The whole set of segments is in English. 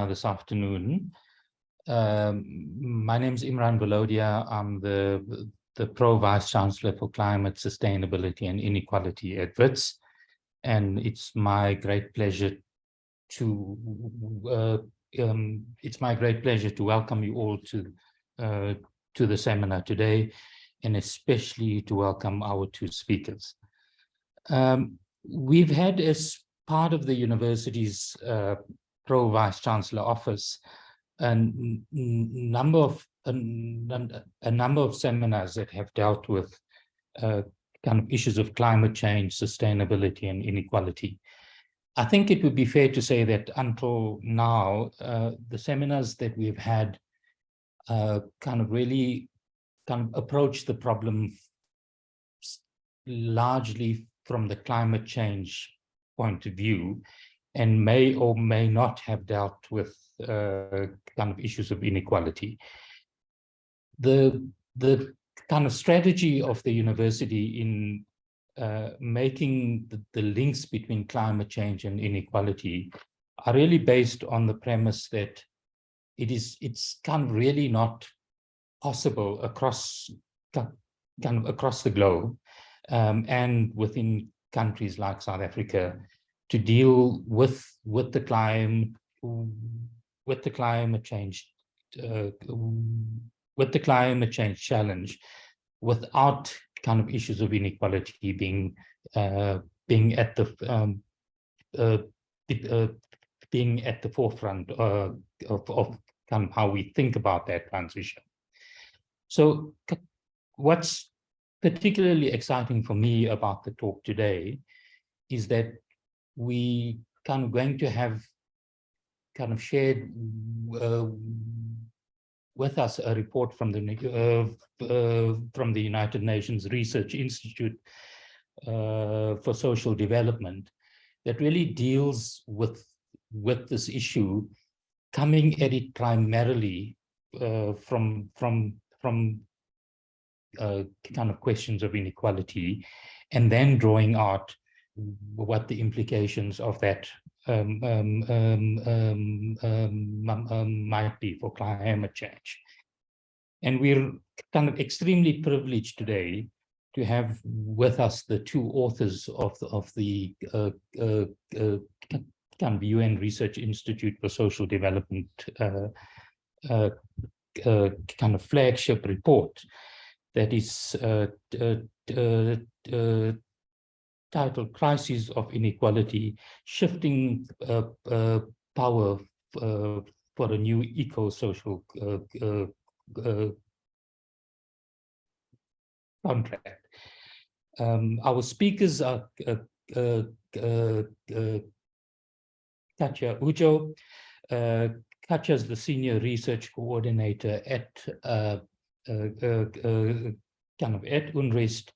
this afternoon. My name is Imran Balodia. I'm the Pro Vice Chancellor for Climate, Sustainability and Inequality at Wits, and it's my great pleasure to welcome you all to the seminar today, and especially to welcome our two speakers. We've had, as part of the university's Pro Vice Chancellor office, a number of seminars that have dealt with kind of issues of climate change, sustainability, and inequality. I think it would be fair to say that until now, the seminars that we've had really approach the problem largely from the climate change point of view, and may or may not have dealt with kind of issues of inequality. The kind of strategy of the university in making the links between climate change and inequality are really based on the premise that it's kind of really not possible across the globe and within countries like South Africa to deal with the climate change challenge without kind of issues of inequality being at the forefront of kind of how we think about that transition. So what's particularly exciting for me about the talk today is that we kind of going to have kind of shared with us a report from the United Nations Research Institute for Social Development that really deals with this issue, coming at it primarily from kind of questions of inequality, and then drawing out what the implications of that might be for climate change. And we're kind of extremely privileged today to have with us the two authors of the kind of UN Research Institute for Social Development kind of flagship report that is titled Crises of Inequality, Shifting Power for a New Eco-Social Contract. Our speakers are Katja Hujo. Katja is the Senior Research Coordinator at UNRISD.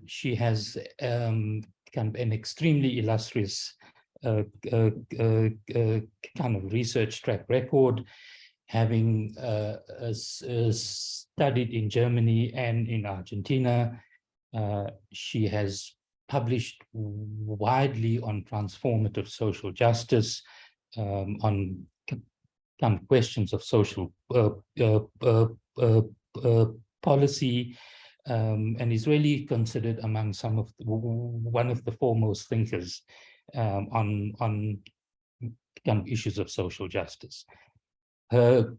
She has kind of an extremely illustrious kind of research track record, having studied in Germany and in Argentina. She has published widely on transformative social justice, on kind of questions of social policy, and is really considered among one of the foremost thinkers on kind of issues of social justice. Her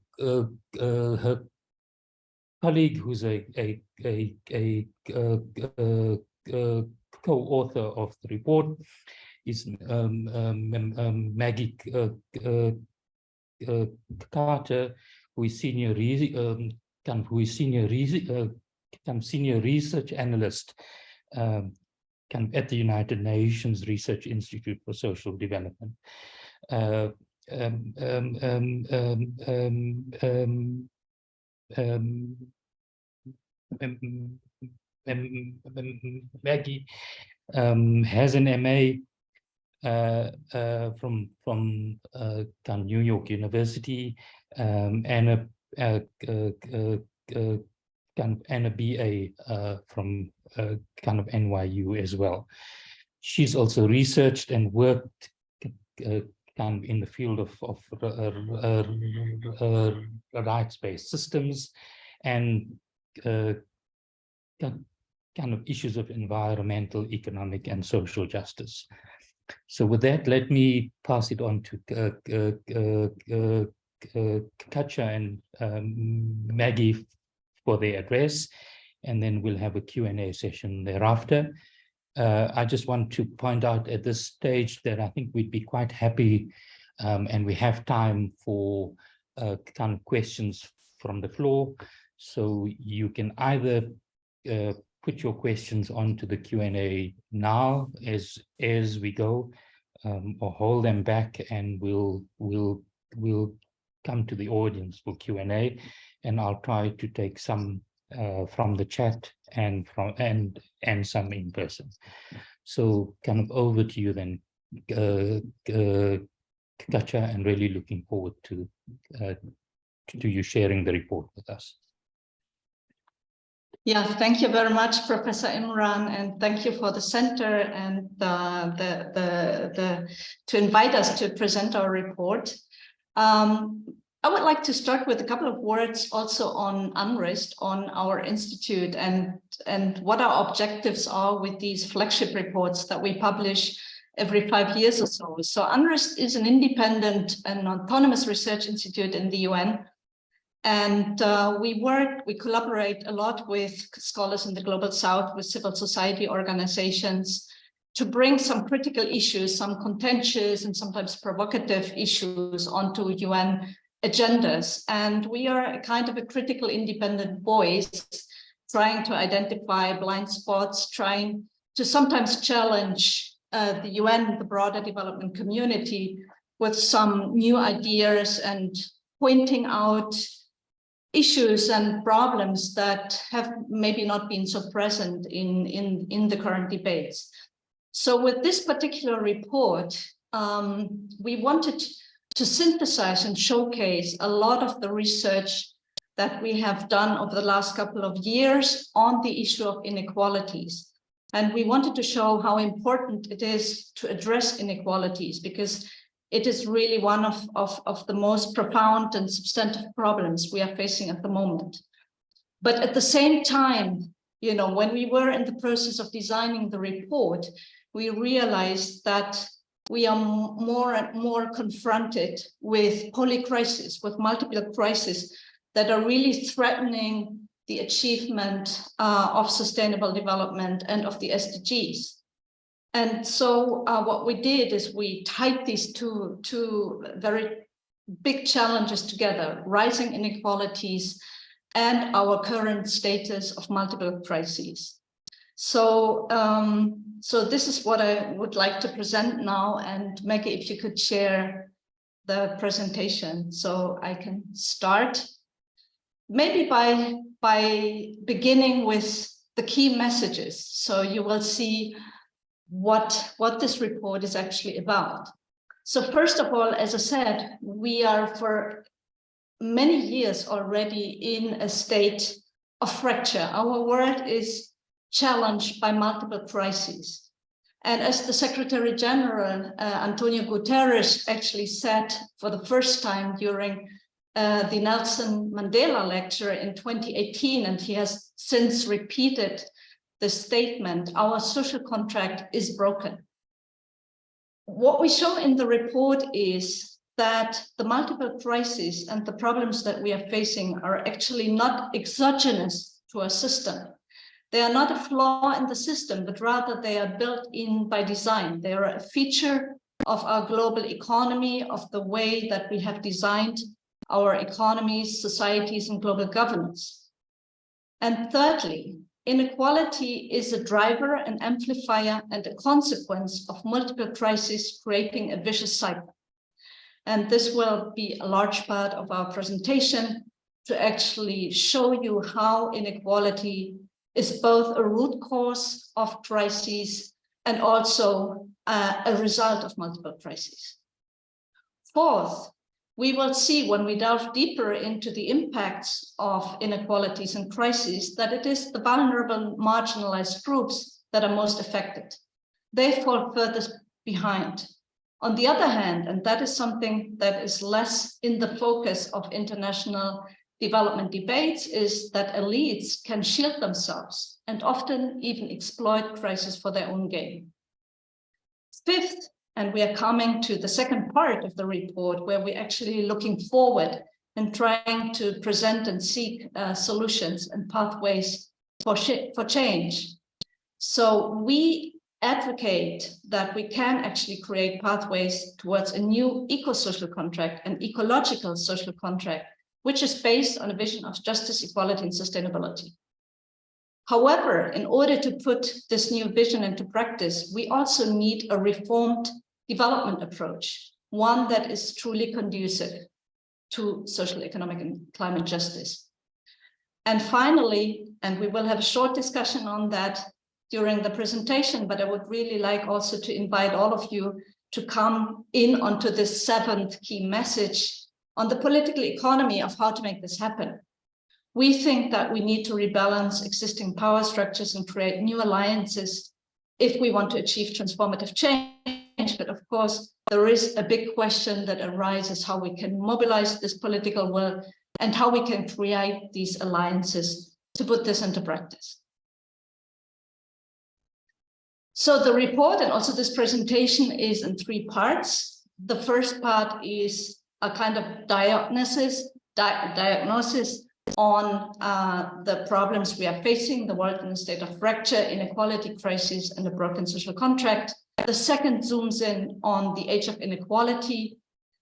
colleague, who's a co-author of the report, is Maggie Katja, who is senior research analyst at the United Nations Research Institute for Social Development. Maggie has an MA from New York University, and a BA from NYU as well. She's also researched and worked kind of in the field of rights-based systems and kind of issues of environmental, economic, and social justice. So with that, let me pass it on to Katja and Maggie for their address, and then we'll have a Q&A session thereafter. I just want to point out at this stage that I think we'd be quite happy, and we have time for kind of questions from the floor. So you can either put your questions onto the Q&A now as we go, or hold them back, and we'll come to the audience for Q&A, and I'll try to take some from the chat and some in person. So kind of over to you then, Katja, and really looking forward to you sharing the report with us. Yeah, thank you very much, Professor Imran, and thank you for the center and to invite us to present our report. I would like to start with a couple of words also on UNRISD, on our institute, and what our objectives are with these flagship reports that we publish every 5 years or so. So UNRISD is an independent and autonomous research institute in the UN. And we collaborate a lot with scholars in the Global South, with civil society organizations, to bring some critical issues, some contentious and sometimes provocative issues onto UN agendas. And we are a kind of a critical independent voice, trying to identify blind spots, trying to sometimes challenge the UN, the broader development community, with some new ideas and pointing out issues and problems that have maybe not been so present in the current debates. So with this particular report, we wanted to synthesize and showcase a lot of the research that we have done over the last couple of years on the issue of inequalities. And we wanted to show how important it is to address inequalities, because it is really one of the most profound and substantive problems we are facing at the moment. But at the same time, you know, when we were in the process of designing the report, we realized that we are more and more confronted with polycrises, with multiple crises that are really threatening the achievement of sustainable development and of the SDGs. And so what we did is we tied these two very big challenges together: rising inequalities and our current status of multiple crises. So, so this is what I would like to present now. And Maggie, if you could share the presentation so I can start. Maybe by beginning with the key messages, so you will see what this report is actually about. So first of all, as I said, we are for many years already in a state of fracture. Our world is challenged by multiple crises. And as the Secretary General, Antonio Guterres, actually said for the first time during the Nelson Mandela lecture in 2018, and he has since repeated the statement, our social contract is broken. What we show in the report is that the multiple crises and the problems that we are facing are actually not exogenous to a system. They are not a flaw in the system, but rather they are built in by design. They are a feature of our global economy, of the way that we have designed our economies, societies, and global governance. And thirdly, inequality is a driver, an amplifier, and a consequence of multiple crises, creating a vicious cycle. And this will be a large part of our presentation, to actually show you how inequality is both a root cause of crises and also a result of multiple crises. Fourth, we will see when we delve deeper into the impacts of inequalities and crises that it is the vulnerable, marginalized groups that are most affected. They fall furthest behind. On the other hand, and that is something that is less in the focus of international development debates, is that elites can shield themselves and often even exploit crisis for their own gain. Fifth, and we are coming to the second part of the report, where we're actually looking forward and trying to present and seek solutions and pathways for change. So we advocate that we can actually create pathways towards a new eco-social contract, an ecological social contract, which is based on a vision of justice, equality, and sustainability. However, in order to put this new vision into practice, we also need a reformed development approach, one that is truly conducive to social, economic, and climate justice. And finally, and we will have a short discussion on that during the presentation, but I would really like also to invite all of you to come in onto this seventh key message on the political economy of how to make this happen. We think that we need to rebalance existing power structures and create new alliances if we want to achieve transformative change. But of course, there is a big question that arises how we can mobilize this political will and how we can create these alliances to put this into practice. So the report and also this presentation is in three parts. The first part is a kind of diagnosis on the problems we are facing, the world in a state of fracture, inequality, crisis, and a broken social contract. The second zooms in on the age of inequality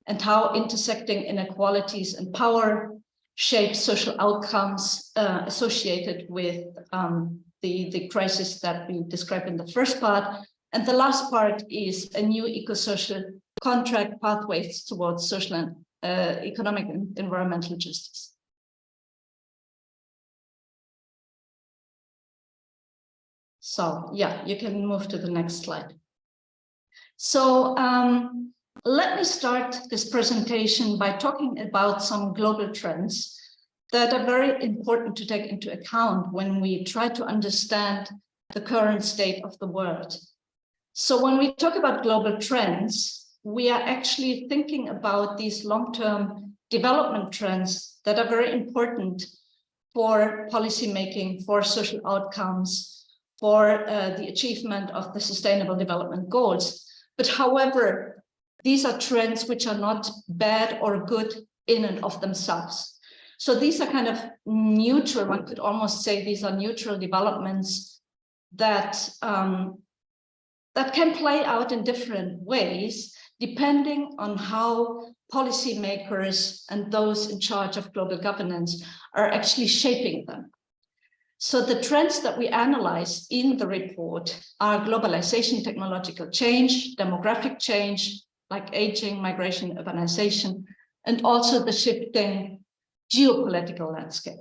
and how intersecting inequalities and power shape social outcomes associated with the crisis that we described in the first part. And the last part is a new eco-social contract pathways towards social and economic and environmental justice. So yeah, you can move to the next slide. So let me start this presentation by talking about some global trends that are very important to take into account when we try to understand the current state of the world. So when we talk about global trends, we are actually thinking about these long-term development trends that are very important for policymaking, for social outcomes, for the achievement of the Sustainable Development Goals. But however, these are trends which are not bad or good in and of themselves. So these are kind of neutral, one could almost say these are neutral developments that, that can play out in different ways, depending on how policymakers and those in charge of global governance are actually shaping them. So the trends that we analyze in the report are globalization, technological change, demographic change, like aging, migration, urbanization, and also the shifting geopolitical landscape.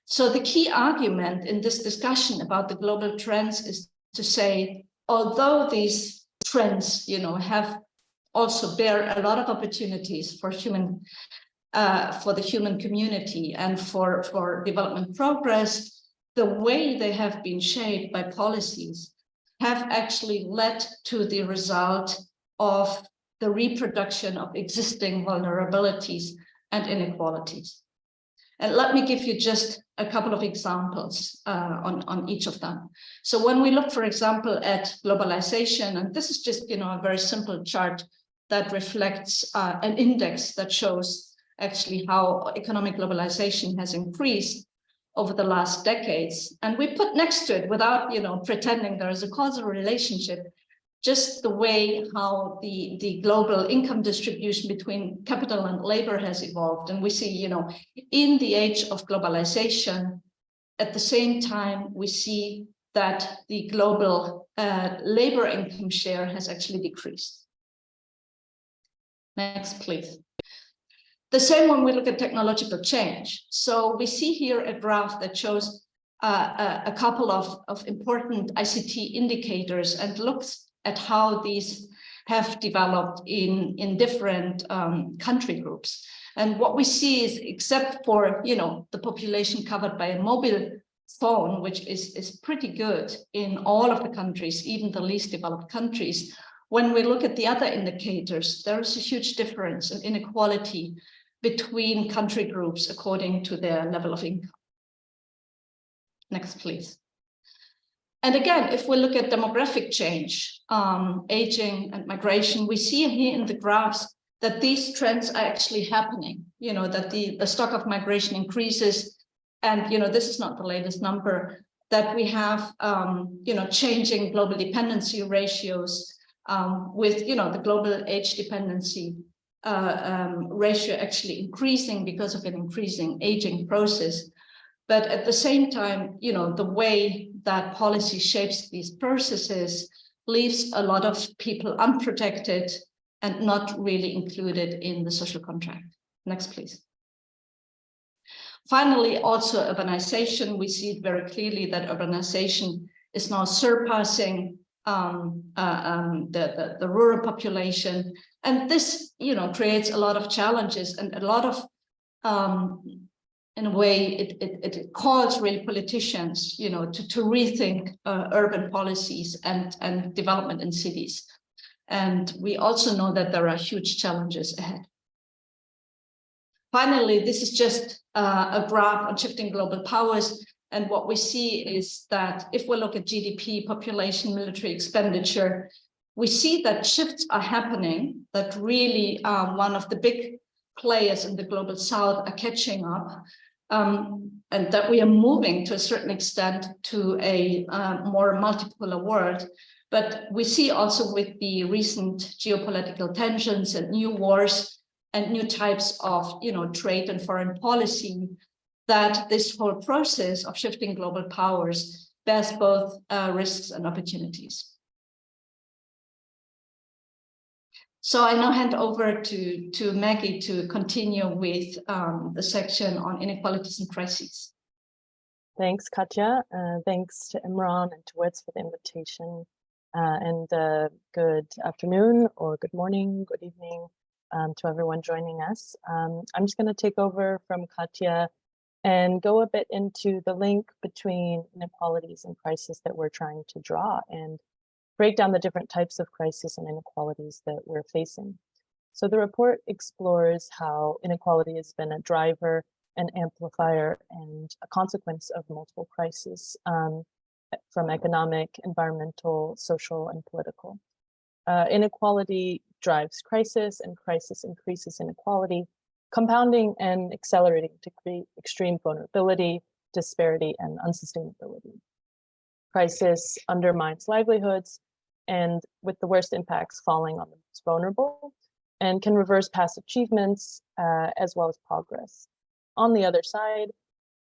So the key argument in this discussion about the global trends is to say, although these trends, have also bear a lot of opportunities for the human community and for development progress, the way they have been shaped by policies have actually led to the result of the reproduction of existing vulnerabilities and inequalities. And let me give you just a couple of examples on each of them. So when we look, for example, at globalization, and this is just a very simple chart that reflects an index that shows actually how economic globalization has increased over the last decades. And we put next to it, without pretending there is a causal relationship, just the way how the global income distribution between capital and labor has evolved. And we see, in the age of globalization, at the same time, we see that the global labor income share has actually decreased. Next, please. The same when we look at technological change. So we see here a graph that shows a couple of important ICT indicators and looks at how these have developed in different country groups. And what we see is, except for the population covered by a mobile phone, which is pretty good in all of the countries, even the least developed countries, when we look at the other indicators, there is a huge difference in inequality between country groups according to their level of income. Next, please. And again, if we look at demographic change, aging and migration, we see here in the graphs that these trends are actually happening, that the stock of migration increases. And, this is not the latest number, that we have, changing global dependency ratios with, the global age dependency ratio actually increasing because of an increasing aging process. But at the same time, the way that policy shapes these processes leaves a lot of people unprotected and not really included in the social contract. Next, please. Finally, also urbanization. We see it very clearly that urbanization is now surpassing the rural population. And this, creates a lot of challenges and a lot of, in a way, it calls really politicians, to rethink urban policies and development in cities. And we also know that there are huge challenges ahead. Finally, this is just a graph on shifting global powers. And what we see is that if we look at GDP, population, military expenditure, we see that shifts are happening, that really one of the big players in the global south are catching up, and that we are moving to a certain extent to a more multipolar world. But we see also with the recent geopolitical tensions and new wars and new types of trade and foreign policy, that this whole process of shifting global powers bears both risks and opportunities. So I now hand over to Maggie to continue with the section on inequalities and crises. Thanks, Katja. Thanks to Imran and to Wits for the invitation. And good afternoon, or good morning, good evening to everyone joining us. I'm just going to take over from Katja and go a bit into the link between inequalities and crisis that we're trying to draw, and break down the different types of crisis and inequalities that we're facing. So the report explores how inequality has been a driver, an amplifier, and a consequence of multiple crises, from economic, environmental, social, and political. Inequality drives crisis, and crisis increases inequality, compounding and accelerating to create extreme vulnerability, disparity, and unsustainability. Crisis undermines livelihoods, and with the worst impacts falling on the most vulnerable, and can reverse past achievements as well as progress. On the other side,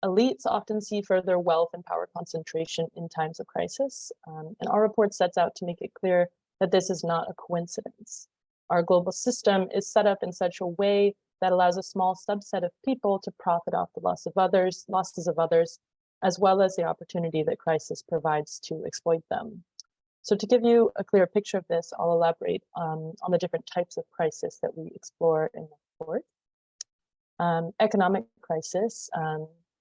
elites often see further wealth and power concentration in times of crisis, and our report sets out to make it clear that this is not a coincidence. Our global system is set up in such a way that allows a small subset of people to profit off the losses of others, as well as the opportunity that crisis provides to exploit them. So to give you a clear picture of this, I'll elaborate on the different types of crisis that we explore in the report. Economic crisis.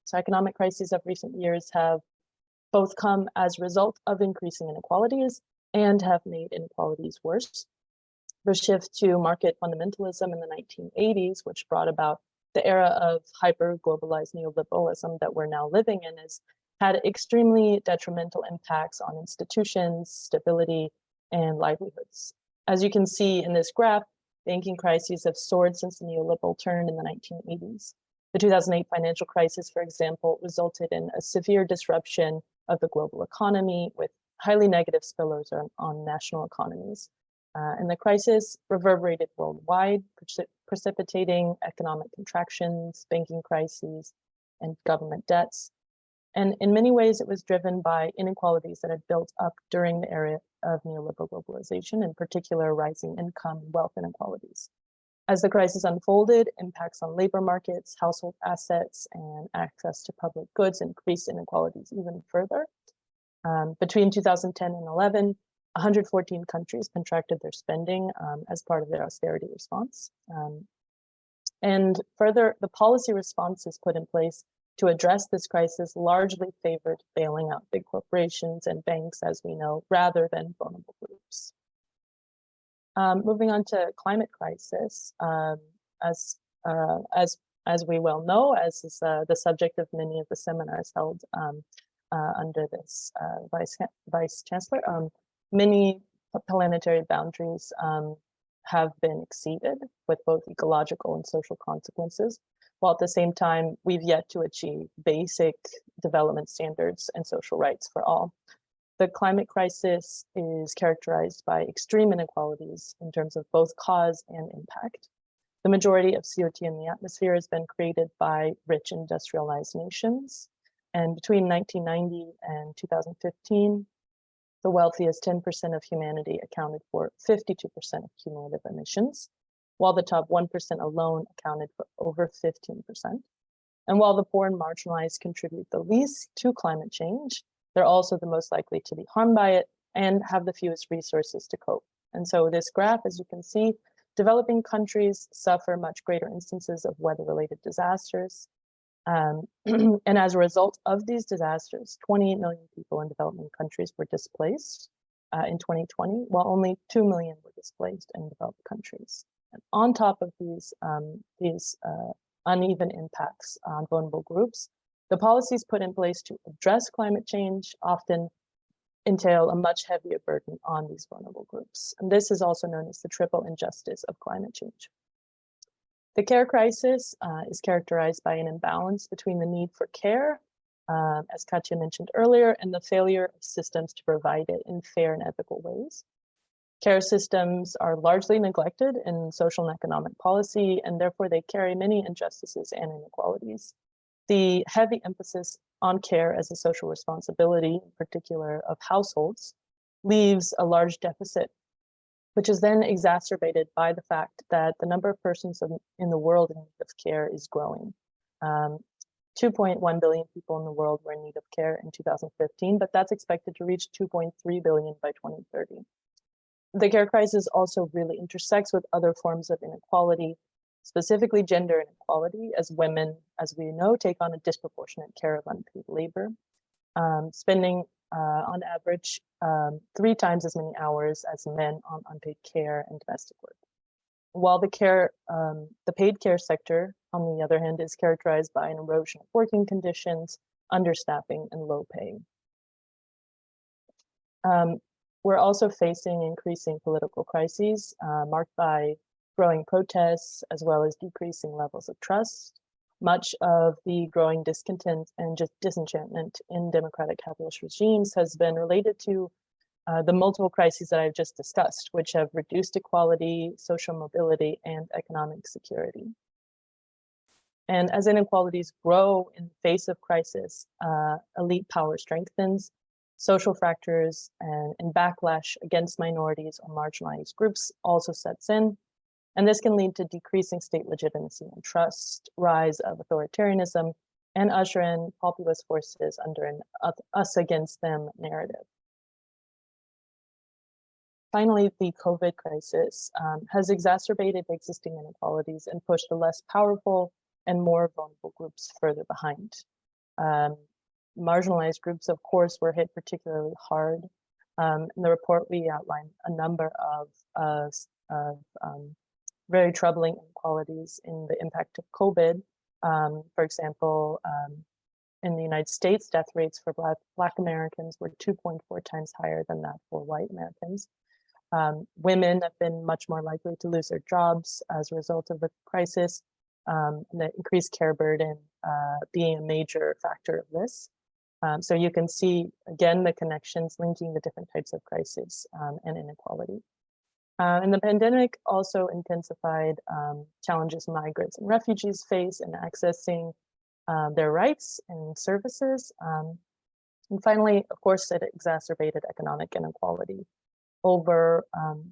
So economic crises of recent years have both come as a result of increasing inequalities and have made inequalities worse. The shift to market fundamentalism in the 1980s, which brought about the era of hyper-globalized neoliberalism that we're now living in, has had extremely detrimental impacts on institutions, stability, and livelihoods. As you can see in this graph, banking crises have soared since the neoliberal turn in the 1980s. The 2008 financial crisis, for example, resulted in a severe disruption of the global economy with highly negative spillovers on national economies. And the crisis reverberated worldwide, precipitating economic contractions, banking crises, and government debts. And in many ways, it was driven by inequalities that had built up during the era of neoliberal globalization, in particular, rising income and wealth inequalities. As the crisis unfolded, impacts on labor markets, household assets, and access to public goods increased inequalities even further. Between 2010 and 11, 114 countries contracted their spending as part of their austerity response. And further, the policy responses put in place to address this crisis largely favored bailing out big corporations and banks, as we know, rather than vulnerable groups. Moving on to climate crisis, as we well know, as is the subject of many of the seminars held under this Vice Chancellor, many planetary boundaries have been exceeded with both ecological and social consequences, while at the same time, we've yet to achieve basic development standards and social rights for all. The climate crisis is characterized by extreme inequalities in terms of both cause and impact. The majority of CO2 in the atmosphere has been created by rich industrialized nations. And between 1990 and 2015, the wealthiest 10% of humanity accounted for 52% of cumulative emissions, while the top 1% alone accounted for over 15%. And while the poor and marginalized contribute the least to climate change, they're also the most likely to be harmed by it and have the fewest resources to cope. And so this graph, as you can see, developing countries suffer much greater instances of weather-related disasters. And as a result of these disasters, 28 million people in developing countries were displaced in 2020, while only 2 million were displaced in developed countries. And on top of these uneven impacts on vulnerable groups, the policies put in place to address climate change often entail a much heavier burden on these vulnerable groups. And this is also known as the triple injustice of climate change. The care crisis is characterized by an imbalance between the need for care, as Katja mentioned earlier, and the failure of systems to provide it in fair and ethical ways. Care systems are largely neglected in social and economic policy, and therefore they carry many injustices and inequalities. The heavy emphasis on care as a social responsibility, in particular of households, leaves a large deficit, which is then exacerbated by the fact that the number of persons in the world in need of care is growing. 2.1 billion people in the world were in need of care in 2015, but that's expected to reach 2.3 billion by 2030. The care crisis also really intersects with other forms of inequality, specifically gender inequality, as women, as we know, take on a disproportionate care of unpaid labor, spending on average 3 times as many hours as men on unpaid care and domestic work. While the paid care sector, on the other hand, is characterized by an erosion of working conditions, understaffing, and low pay. We're also facing increasing political crises marked by growing protests, as well as decreasing levels of trust. Much of the growing discontent and just disenchantment in democratic capitalist regimes has been related to the multiple crises that I've just discussed, which have reduced equality, social mobility, and economic security. And as inequalities grow in the face of crisis, elite power strengthens, social fractures and backlash against minorities or marginalized groups also sets in. And this can lead to decreasing state legitimacy and trust, rise of authoritarianism, and usher in populist forces under an us against them narrative. Finally, the COVID crisis has exacerbated existing inequalities and pushed the less powerful and more vulnerable groups further behind. Marginalized groups, of course, were hit particularly hard. In the report, we outline a number of very troubling inequalities in the impact of COVID. For example, in the United States, death rates for Black Americans were 2.4 times higher than that for white Americans. Women have been much more likely to lose their jobs as a result of the crisis, and the increased care burden being a major factor of this. So you can see, again, the connections linking the different types of crisis and inequality. And the pandemic also intensified challenges migrants and refugees face in accessing their rights and services. And finally, of course, it exacerbated economic inequality. Over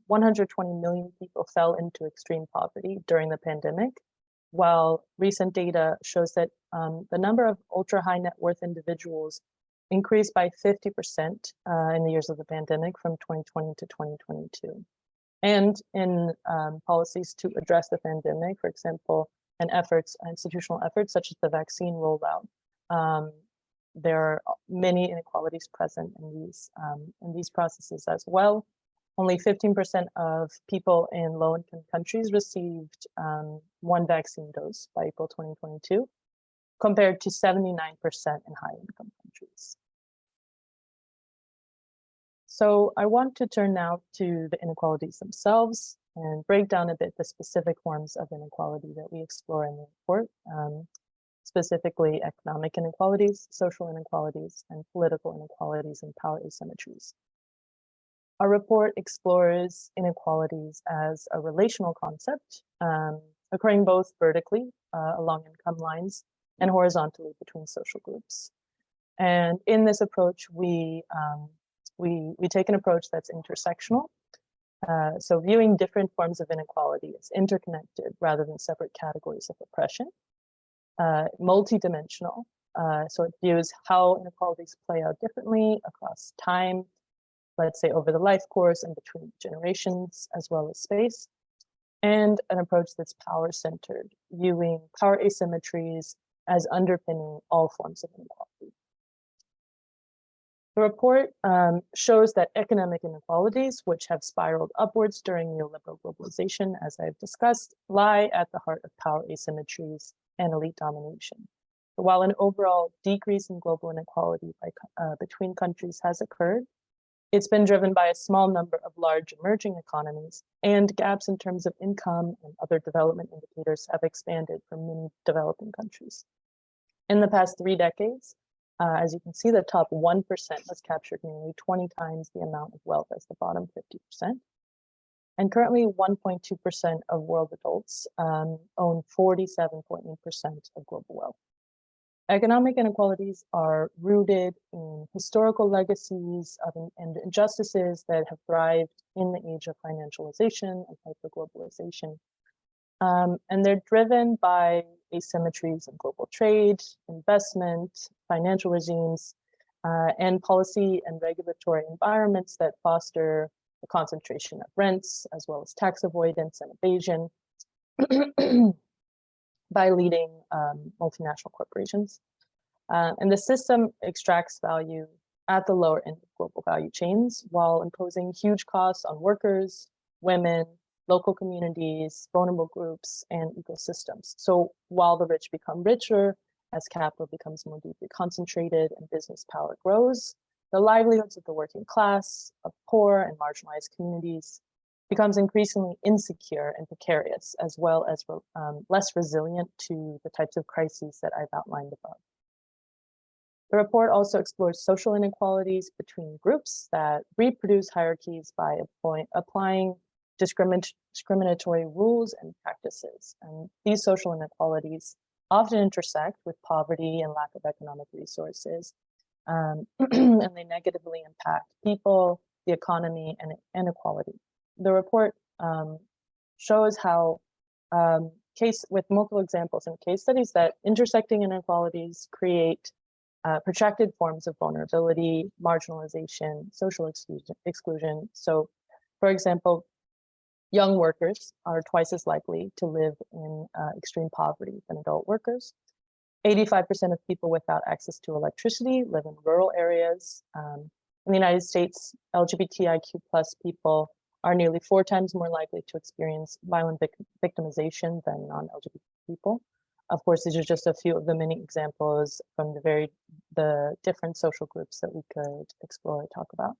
120 million people fell into extreme poverty during the pandemic, while recent data shows that the number of ultra-high net worth individuals increased by 50% in the years of the pandemic from 2020 to 2022. And in policies to address the pandemic, for example, and institutional efforts such as the vaccine rollout, there are many inequalities present in these processes as well. only 15% of people in low-income countries received one vaccine dose by April 2022, compared to 79% in high-income countries. So I want to turn now to the inequalities themselves and break down a bit the specific forms of inequality that we explore in the report, specifically economic inequalities, social inequalities, and political inequalities and power asymmetries. Our report explores inequalities as a relational concept, occurring both vertically along income lines and horizontally between social groups. And in this approach, we take an approach that's intersectional. So viewing different forms of inequality as interconnected rather than separate categories of oppression. Multidimensional, so it views how inequalities play out differently across time, let's say over the life course and between generations, as well as space. And an approach that's power-centered, viewing power asymmetries as underpinning all forms of inequality. The report shows that economic inequalities, which have spiraled upwards during neoliberal globalization, as I've discussed, lie at the heart of power asymmetries and elite domination. But while an overall decrease in global inequality between countries has occurred, it's been driven by a small number of large emerging economies, and gaps in terms of income and other development indicators have expanded for many developing countries. In the past 3 decades, as you can see, the top 1% has captured nearly 20 times the amount of wealth as the bottom 50%. And currently 1.2% of world adults own 47.8% of global wealth. Economic inequalities are rooted in historical legacies and injustices that have thrived in the age of financialization and hyper-globalization. And they're driven by asymmetries in global trade, investment, financial regimes, and policy and regulatory environments that foster the concentration of rents, as well as tax avoidance and evasion by leading multinational corporations. And the system extracts value at the lower end of global value chains while imposing huge costs on workers, women, local communities, vulnerable groups, and ecosystems. So while the rich become richer, as capital becomes more deeply concentrated and business power grows, the livelihoods of the working class, of poor and marginalized communities becomes increasingly insecure and precarious, as well as less resilient to the types of crises that I've outlined above. The report also explores social inequalities between groups that reproduce hierarchies by applying discriminatory rules and practices. And these social inequalities often intersect with poverty and lack of economic resources, and they negatively impact people, the economy, and inequality. The report shows how, with multiple examples and case studies, that intersecting inequalities create protracted forms of vulnerability, marginalization, social exclusion. So, for example, young workers are twice as likely to live in extreme poverty than adult workers. 85% of people without access to electricity live in rural areas. In the United States, LGBTIQ+ people are nearly 4 times more likely to experience violent victimization than non-LGBT people. Of course, these are just a few of the many examples from the different social groups that we could explore and talk about.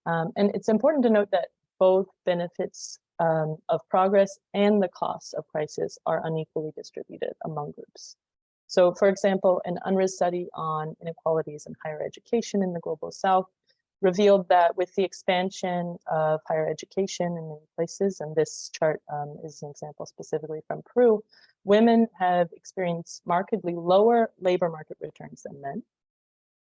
And it's important to note that both benefits of progress and the costs of crisis are unequally distributed among groups. So, for example, an UNRISD study on inequalities in higher education in the Global South revealed that with the expansion of higher education in many places, and this chart is an example specifically from Peru, women have experienced markedly lower labor market returns than men.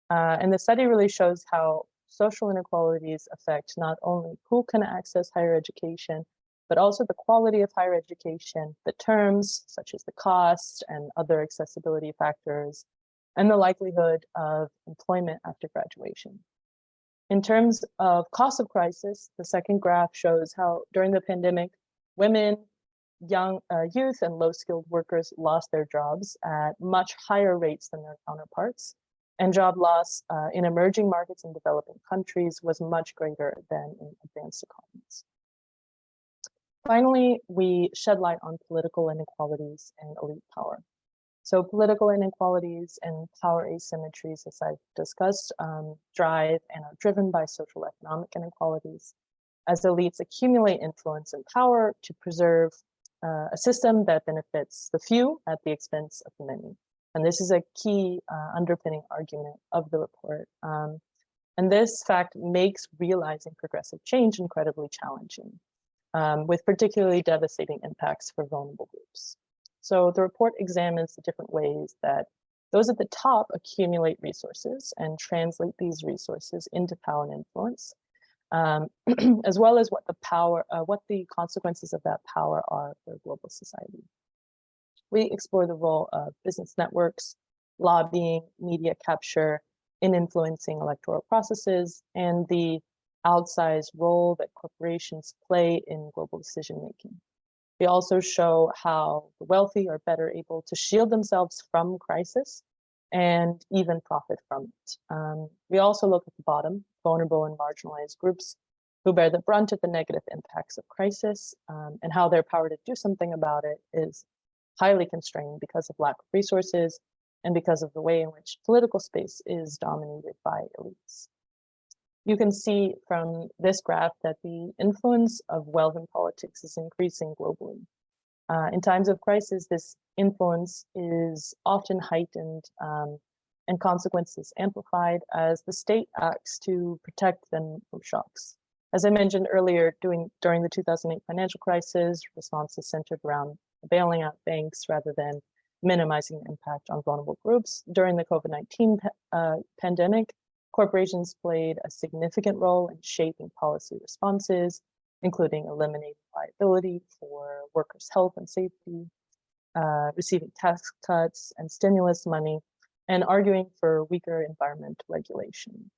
And the study really shows how social inequalities affect not only who can access higher education, but also the quality of higher education, the terms such as the cost and other accessibility factors, and the likelihood of employment after graduation. In terms of cost of crisis, the second graph shows how during the pandemic, women, youth, and low-skilled workers lost their jobs at much higher rates than their counterparts. and job loss in emerging markets and developing countries was much greater than in advanced economies. Finally, we shed light on political inequalities and elite power. So political inequalities and power asymmetries, as I've discussed, drive and are driven by social economic inequalities, as elites accumulate influence and power to preserve a system that benefits the few at the expense of the many. And this is a key underpinning argument of the report. And this fact makes realizing progressive change incredibly challenging, with particularly devastating impacts for vulnerable groups. So the report examines the different ways that those at the top accumulate resources and translate these resources into power and influence, as well as what the consequences of that power are for global society. We explore the role of business networks, lobbying, media capture in influencing electoral processes, and the outsized role that corporations play in global decision-making. We also show how the wealthy are better able to shield themselves from crisis and even profit from it. We also look at the bottom, vulnerable and marginalized groups who bear the brunt of the negative impacts of crisis, and how their power to do something about it is highly constrained because of lack of resources and because of the way in which political space is dominated by elites. You can see from this graph that the influence of wealth in politics is increasing globally. In times of crisis, this influence is often heightened and consequences amplified as the state acts to protect them from shocks. As I mentioned earlier, during the 2008 financial crisis, responses centered around bailing out banks rather than minimizing the impact on vulnerable groups. During the COVID-19 pandemic, corporations played a significant role in shaping policy responses, including eliminating liability for workers' health and safety, receiving tax cuts and stimulus money, and arguing for weaker environmental regulation.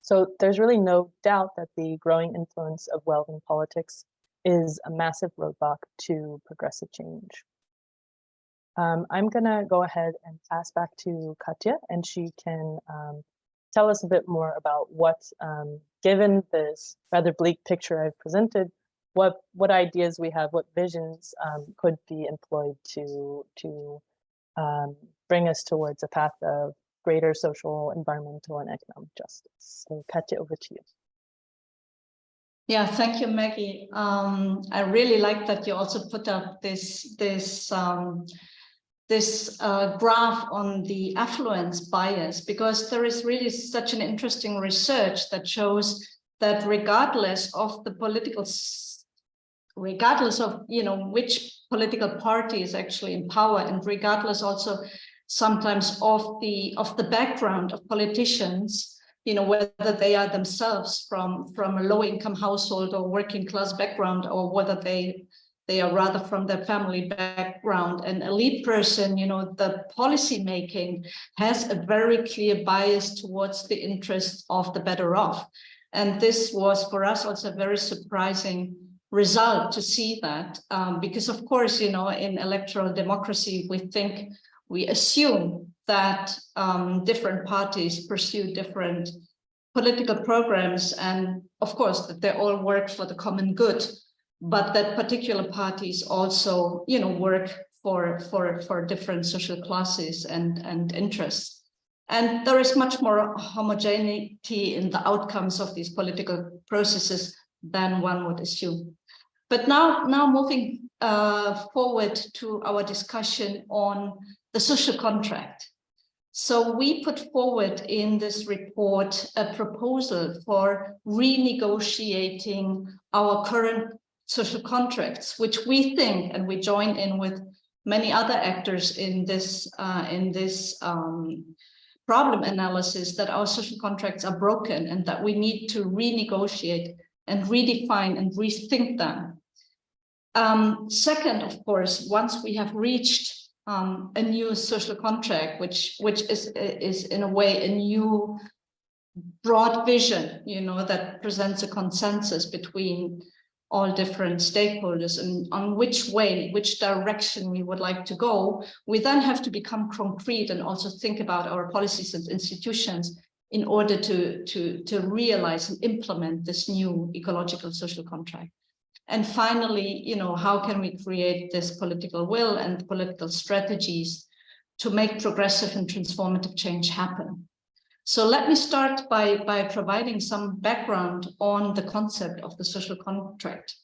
So there's really no doubt that the growing influence of wealth in politics is a massive roadblock to progressive change. I'm gonna go ahead and pass back to Katja, and she can tell us a bit more about what, given this rather bleak picture I've presented, what ideas we have, what visions could be employed to bring us towards a path of greater social, environmental, and economic justice. So Katja, over to you. Yeah, thank you, Maggie. I really like that you also put up this graph on the affluence bias, because there is really such an interesting research that shows that regardless of which political party is actually in power, and regardless also sometimes of the background of politicians, whether they are themselves from a low-income household or working class background, or whether they are rather from their family background, an elite person, the policy making has a very clear bias towards the interests of the better off. And this was for us also a very surprising result to see that, because of course, in electoral democracy, we assume that different parties pursue different political programs, and of course that they all work for the common good, but that particular parties also, work for different social classes and interests. And there is much more homogeneity in the outcomes of these political processes than one would assume. But now moving forward to our discussion on the social contract. So we put forward in this report a proposal for renegotiating our current social contracts, which we think, and we join in with many other actors in this problem analysis, that our social contracts are broken and that we need to renegotiate and redefine and rethink them. Second, of course, once we have reached a new social contract, which is in a way a new broad vision, that presents a consensus between all different stakeholders and on which direction we would like to go, we then have to become concrete and also think about our policies and institutions in order to realize and implement this new ecological social contract. And finally, how can we create this political will and political strategies to make progressive and transformative change happen? So let me start by providing some background on the concept of the social contract.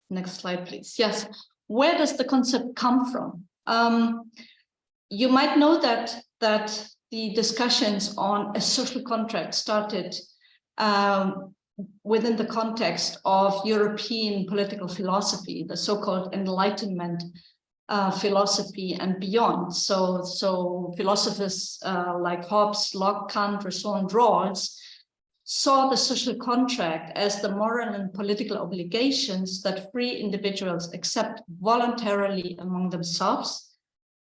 Next slide, please. Yes, where does the concept come from? You might know that the discussions on a social contract started within the context of European political philosophy, the so-called Enlightenment philosophy and beyond. So philosophers like Hobbes, Locke, Kant, Rousseau, and Rawls saw the social contract as the moral and political obligations that free individuals accept voluntarily among themselves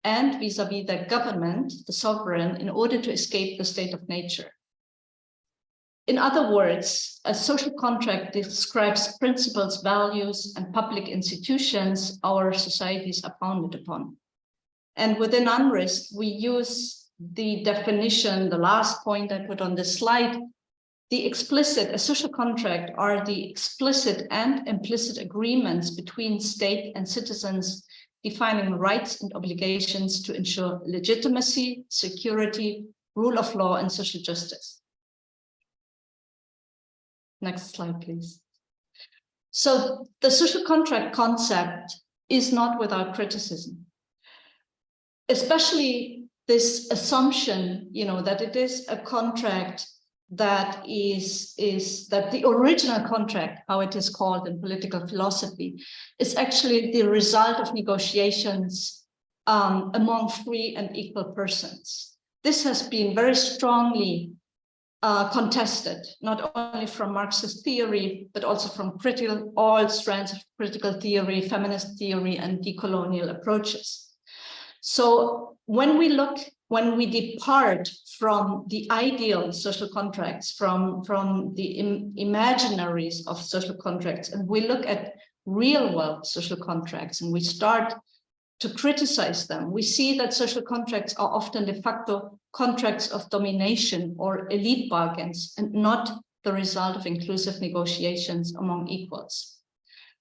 and vis-à-vis their government, the sovereign, in order to escape the state of nature. In other words, a social contract describes principles, values, and public institutions our societies are founded upon. And within UNRISD, we use the definition, the last point I put on this slide, a social contract are the explicit and implicit agreements between state and citizens defining rights and obligations to ensure legitimacy, security, rule of law, and social justice. Next slide, please. So the social contract concept is not without criticism, especially this assumption, that it is a contract that that the original contract, how it is called in political philosophy, is actually the result of negotiations among free and equal persons. This has been very strongly contested, not only from Marxist theory, but also from all strands of critical theory, feminist theory, and decolonial approaches. So when we depart from the ideal social contracts, from the imaginaries of social contracts, and we look at real world social contracts, and we start to criticize them, we see that social contracts are often de facto contracts of domination or elite bargains, and not the result of inclusive negotiations among equals.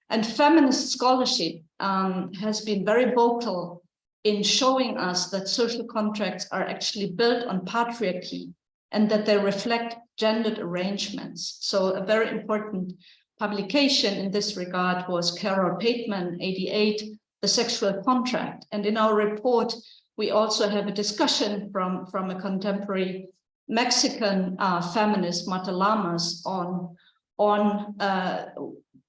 And feminist scholarship has been very vocal in showing us that social contracts are actually built on patriarchy and that they reflect gendered arrangements. So a very important publication in this regard was Carol Pateman, 88, The Sexual Contract. And in our report, we also have a discussion from a contemporary Mexican feminist, Marta Lamas, on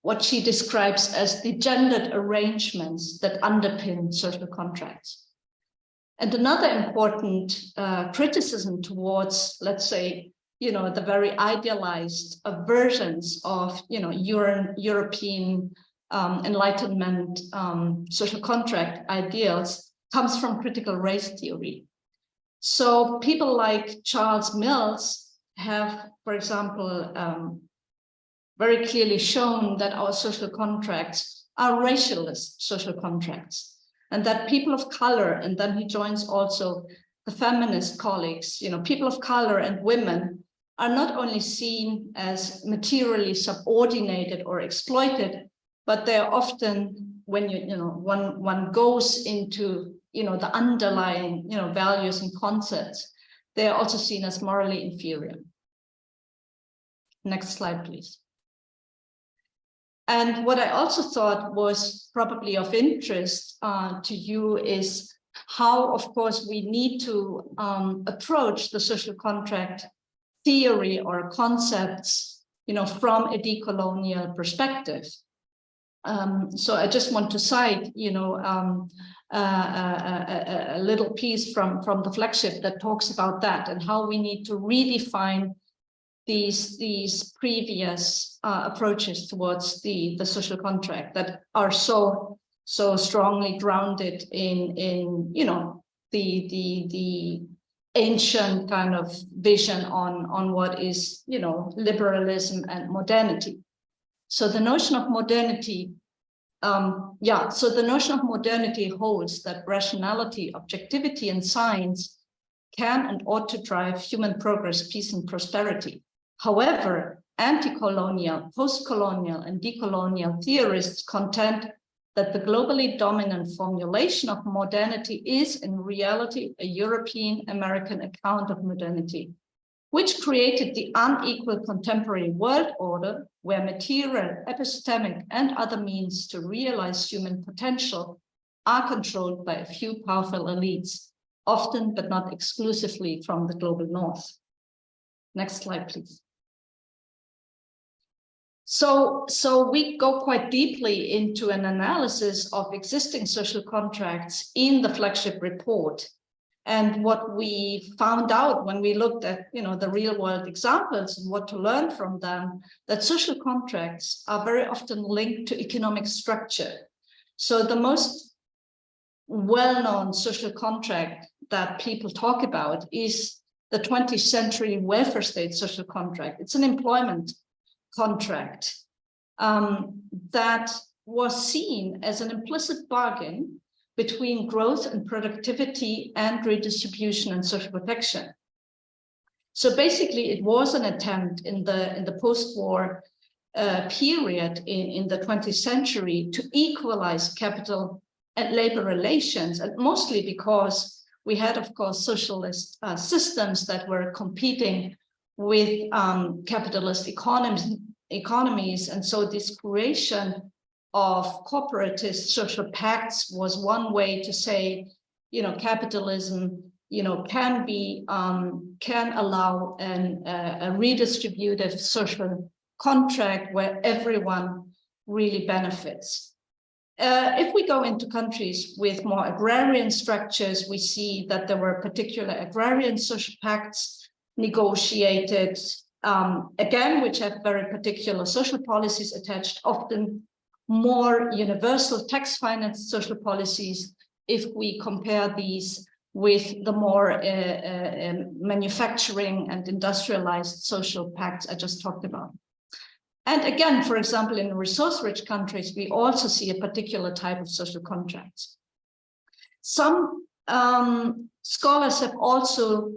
what she describes as the gendered arrangements that underpin social contracts. And another important criticism towards, let's say, the very idealized versions of, European Enlightenment social contract ideals comes from critical race theory. So people like Charles Mills have, for example, very clearly shown that our social contracts are racialist social contracts, and that people of color, and then he joins also the feminist colleagues, people of color and women are not only seen as materially subordinated or exploited, but they're often, when one goes into the underlying values and concepts, they are also seen as morally inferior. Next slide, please. And what I also thought was probably of interest to you is how, of course, we need to approach the social contract theory or concepts, from a decolonial perspective. So I just want to cite, a little piece from the flagship that talks about that and how we need to redefine these previous approaches towards the social contract that are so strongly grounded in the ancient kind of vision on what is liberalism and modernity. So the notion of modernity, so the notion of modernity holds that rationality, objectivity, and science can and ought to drive human progress, peace, and prosperity. However, anti-colonial, post-colonial, and decolonial theorists contend that the globally dominant formulation of modernity is in reality a European-American account of modernity, which created the unequal contemporary world order where material, epistemic, and other means to realize human potential are controlled by a few powerful elites, often but not exclusively from the global north. Next slide, please. So we go quite deeply into an analysis of existing social contracts in the flagship report. And what we found out when we looked at, the real world examples and what to learn from them, that social contracts are very often linked to economic structure. So the most well-known social contract that people talk about is the 20th century welfare state social contract. It's an employment contract that was seen as an implicit bargain between growth and productivity and redistribution and social protection. So basically, it was an attempt in the post-war period in the 20th century to equalize capital and labor relations, and mostly because we had, of course, socialist systems that were competing with capitalist economies. And so this creation of corporatist social pacts was one way to say, capitalism, can allow a redistributive social contract where everyone really benefits. If we go into countries with more agrarian structures, we see that there were particular agrarian social pacts negotiated, again, which have very particular social policies attached, often more universal tax-financed social policies if we compare these with the more manufacturing and industrialized social pacts I just talked about. And again, for example, in resource-rich countries, we also see a particular type of social contracts. Some scholars have also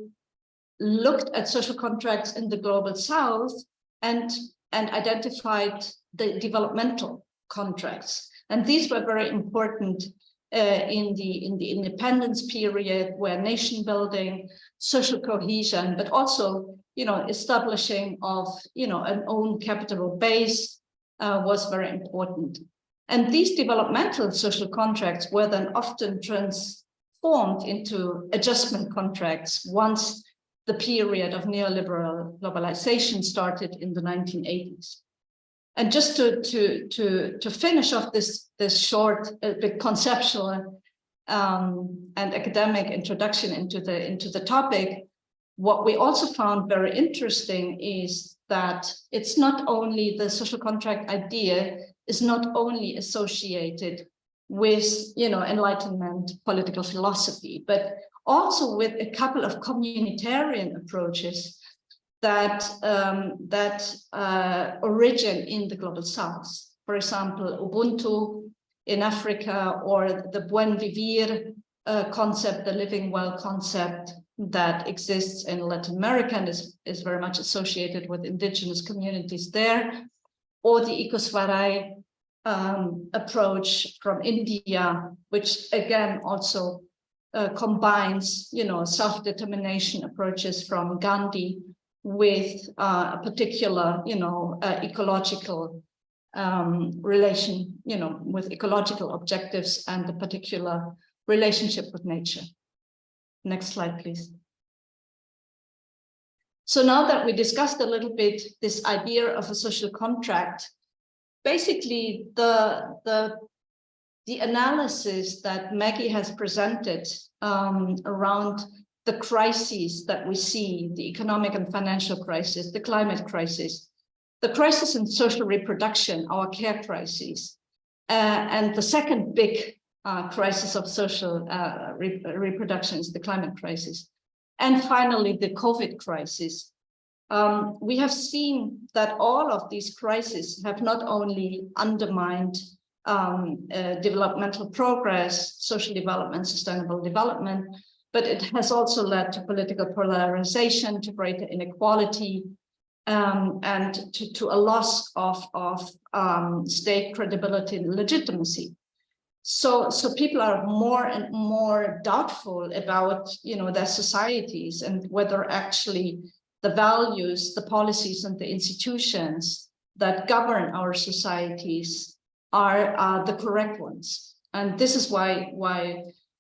looked at social contracts in the global south and identified the developmental contracts. And these were very important in the independence period, where nation building, social cohesion, but also, establishing of, an own capital base was very important. And these developmental social contracts were then often transformed into adjustment contracts once the period of neoliberal globalization started in the 1980s. And just to finish off this short, bit conceptual and academic introduction into the topic, what we also found very interesting is that it's not only the social contract idea is not only associated with Enlightenment political philosophy, but also with a couple of communitarian approaches that origin in the global south. For example, Ubuntu in Africa, or the buen vivir concept, the living well concept that exists in Latin America and is very much associated with indigenous communities there, or the Ecoswarai approach from India, which again also combines, self-determination approaches from Gandhi with a particular, ecological relation, with ecological objectives and a particular relationship with nature. Next slide, please. So now that we discussed a little bit this idea of a social contract, basically the analysis that Maggie has presented around the crises that we see, the economic and financial crisis, the climate crisis, the crisis in social reproduction, our care crisis, and the second big crisis of social reproduction is the climate crisis. And finally, the COVID crisis. we have seen that all of these crises have not only undermined developmental progress, social development, sustainable development, but it has also led to political polarization, to greater inequality, and to a loss of state credibility and legitimacy. So people are more and more doubtful about, their societies and whether actually the values, the policies, and the institutions that govern our societies are the correct ones. And this is why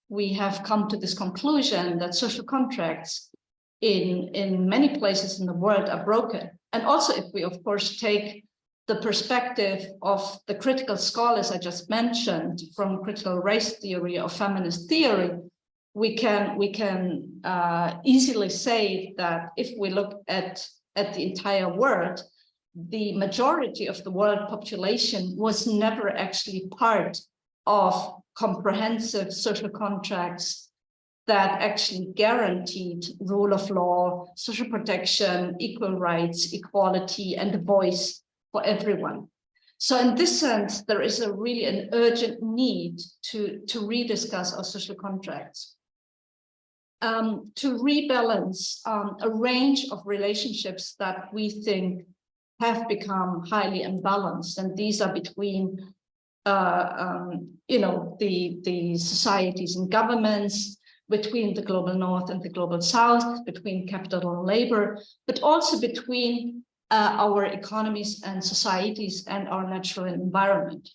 we have come to this conclusion that social contracts in many places in the world are broken. And also, if we, of course, take the perspective of the critical scholars I just mentioned from critical race theory or feminist theory, we can easily say that if we look at the entire world, the majority of the world population was never actually part of comprehensive social contracts that actually guaranteed rule of law, social protection, equal rights, equality, and a voice for everyone. So in this sense, there is really an urgent need to rediscuss our social contracts, to rebalance a range of relationships that we think have become highly imbalanced, and these are between the societies and governments, between the global north and the global south, between capital and labor, but also between our economies and societies and our natural environment.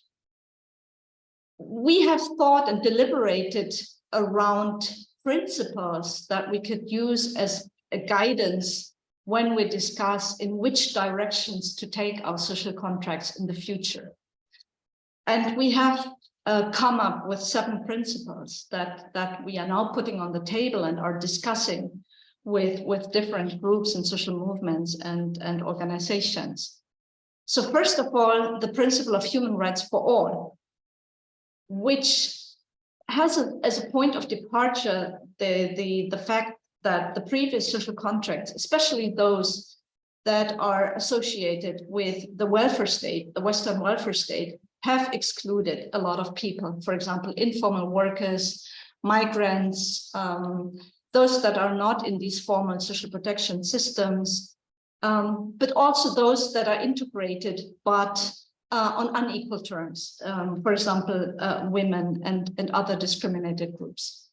We have thought and deliberated around principles that we could use as a guidance when we discuss in which directions to take our social contracts in the future. And we have come up with 7 principles that we are now putting on the table and are discussing with different groups and social movements and organizations. So first of all, the principle of human rights for all, which has as a point of departure the fact that the previous social contracts, especially those that are associated with the welfare state, the Western welfare state, have excluded a lot of people. For example, informal workers, migrants, those that are not in these formal social protection systems, but also those that are integrated, but on unequal terms, for example, women and other discriminated groups.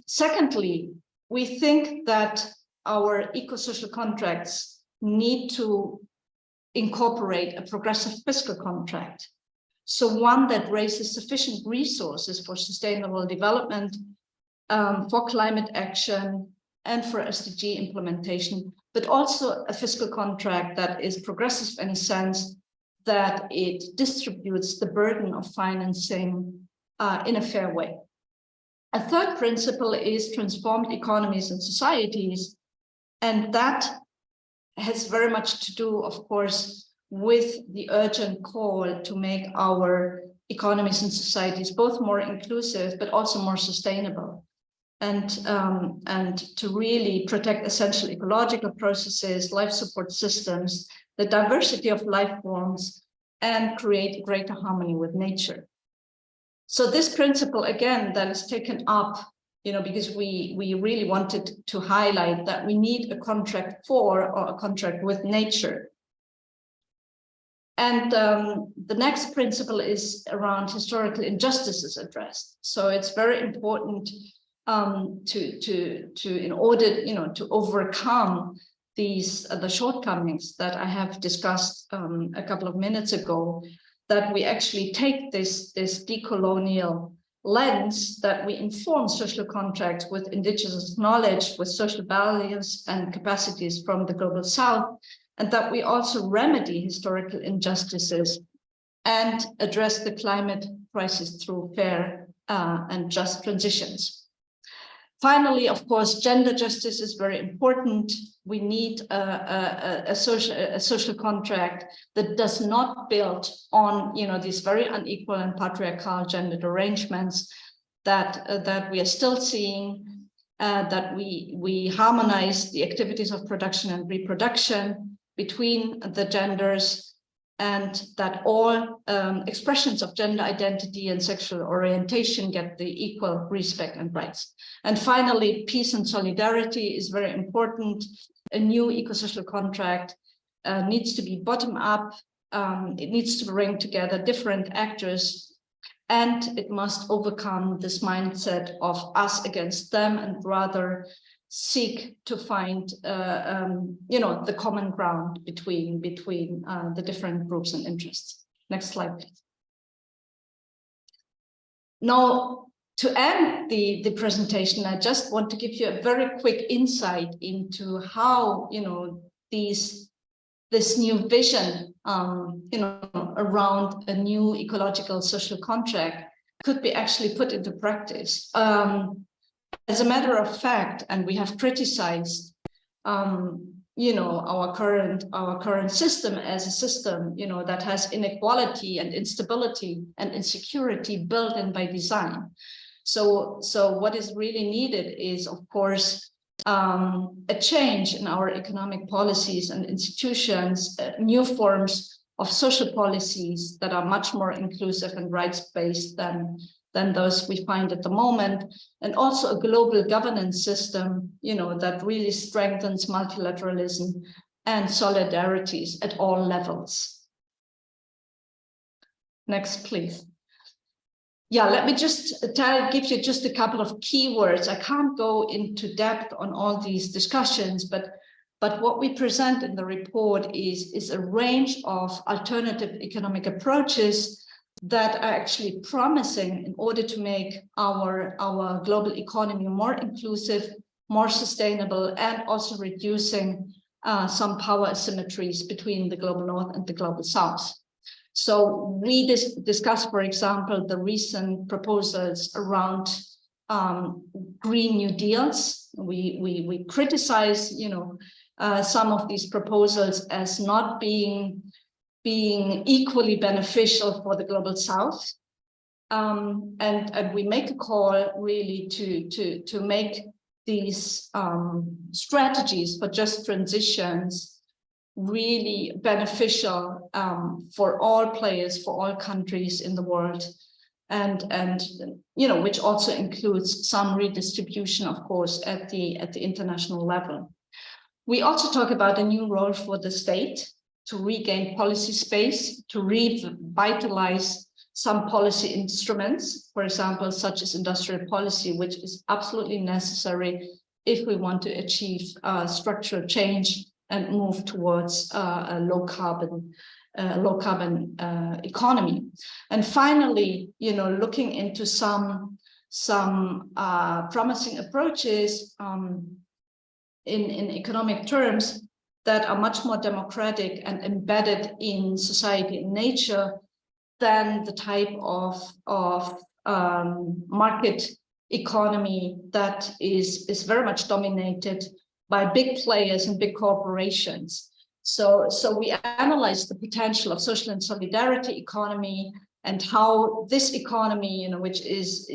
Secondly, we think that our eco-social contracts need to incorporate a progressive fiscal contract. So one that raises sufficient resources for sustainable development, for climate action, and for SDG implementation, but also a fiscal contract that is progressive in a sense that it distributes the burden of financing in a fair way. A third principle is transformed economies and societies, and that has very much to do, of course, with the urgent call to make our economies and societies both more inclusive, but also more sustainable, and to really protect essential ecological processes, life support systems, the diversity of life forms, and create greater harmony with nature. So this principle, again, that is taken up, because we really wanted to highlight that we need a contract for or a contract with nature. And the next principle is around historical injustices addressed. So it's very important in order, to overcome the shortcomings that I have discussed a couple of minutes ago, that we actually take this decolonial lens, that we inform social contracts with indigenous knowledge, with social values and capacities from the global south, and that we also remedy historical injustices and address the climate crisis through fair and just transitions. Finally, of course, gender justice is very important. We need a social contract that does not build on, these very unequal and patriarchal gendered arrangements that we are still seeing. that we harmonize the activities of production and reproduction between the genders, and that all expressions of gender identity and sexual orientation get the equal respect and rights. And finally, peace and solidarity is very important. A new eco-social contract needs to be bottom-up. It needs to bring together different actors, and it must overcome this mindset of us against them, and rather seek to find the common ground between the different groups and interests. Next slide, please. Now, to end the presentation, I just want to give you a very quick insight into how this new vision around a new ecological social contract could be actually put into practice. As a matter of fact, and we have criticized, our current system as a system, that has inequality and instability and insecurity built in by design. So what is really needed is, of course, a change in our economic policies and institutions, new forms of social policies that are much more inclusive and rights-based than those we find at the moment, and also a global governance system, that really strengthens multilateralism and solidarities at all levels. Next, please. Yeah, let me just give you just a couple of keywords. I can't go into depth on all these discussions, but what we present in the report is a range of alternative economic approaches that are actually promising in order to make our global economy more inclusive, more sustainable, and also reducing some power asymmetries between the global north and the global south. So we discussed, for example, the recent proposals around Green New Deals. We criticize, some of these proposals as not being equally beneficial for the global south, and we make a call really to make these strategies for just transitions really beneficial for all players, for all countries in the world, and which also includes some redistribution, of course, at the international level. We also talk about a new role for the state to regain policy space, to revitalize some policy instruments, for example, such as industrial policy, which is absolutely necessary if we want to achieve structural change and move towards a low carbon economy. And finally, looking into some promising approaches in economic terms that are much more democratic and embedded in society and nature than the type of market economy that is very much dominated by big players and big corporations. So we analyze the potential of social and solidarity economy, and how this economy, which is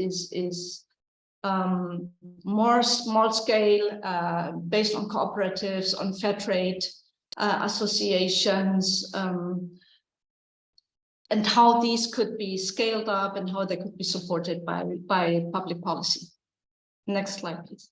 more small scale, based on cooperatives, on fair trade associations, and how these could be scaled up and how they could be supported by public policy. Next slide, please.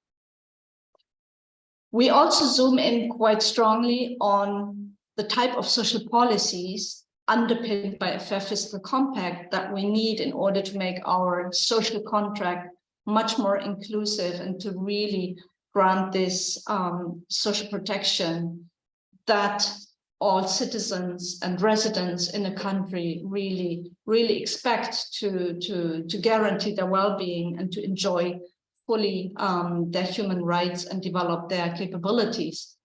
We also zoom in quite strongly on the type of social policies underpinned by a fair fiscal compact that we need in order to make our social contract much more inclusive and to really grant this social protection that all citizens and residents in a country really expect to guarantee their well-being and to enjoy fully their human rights and develop their capabilities.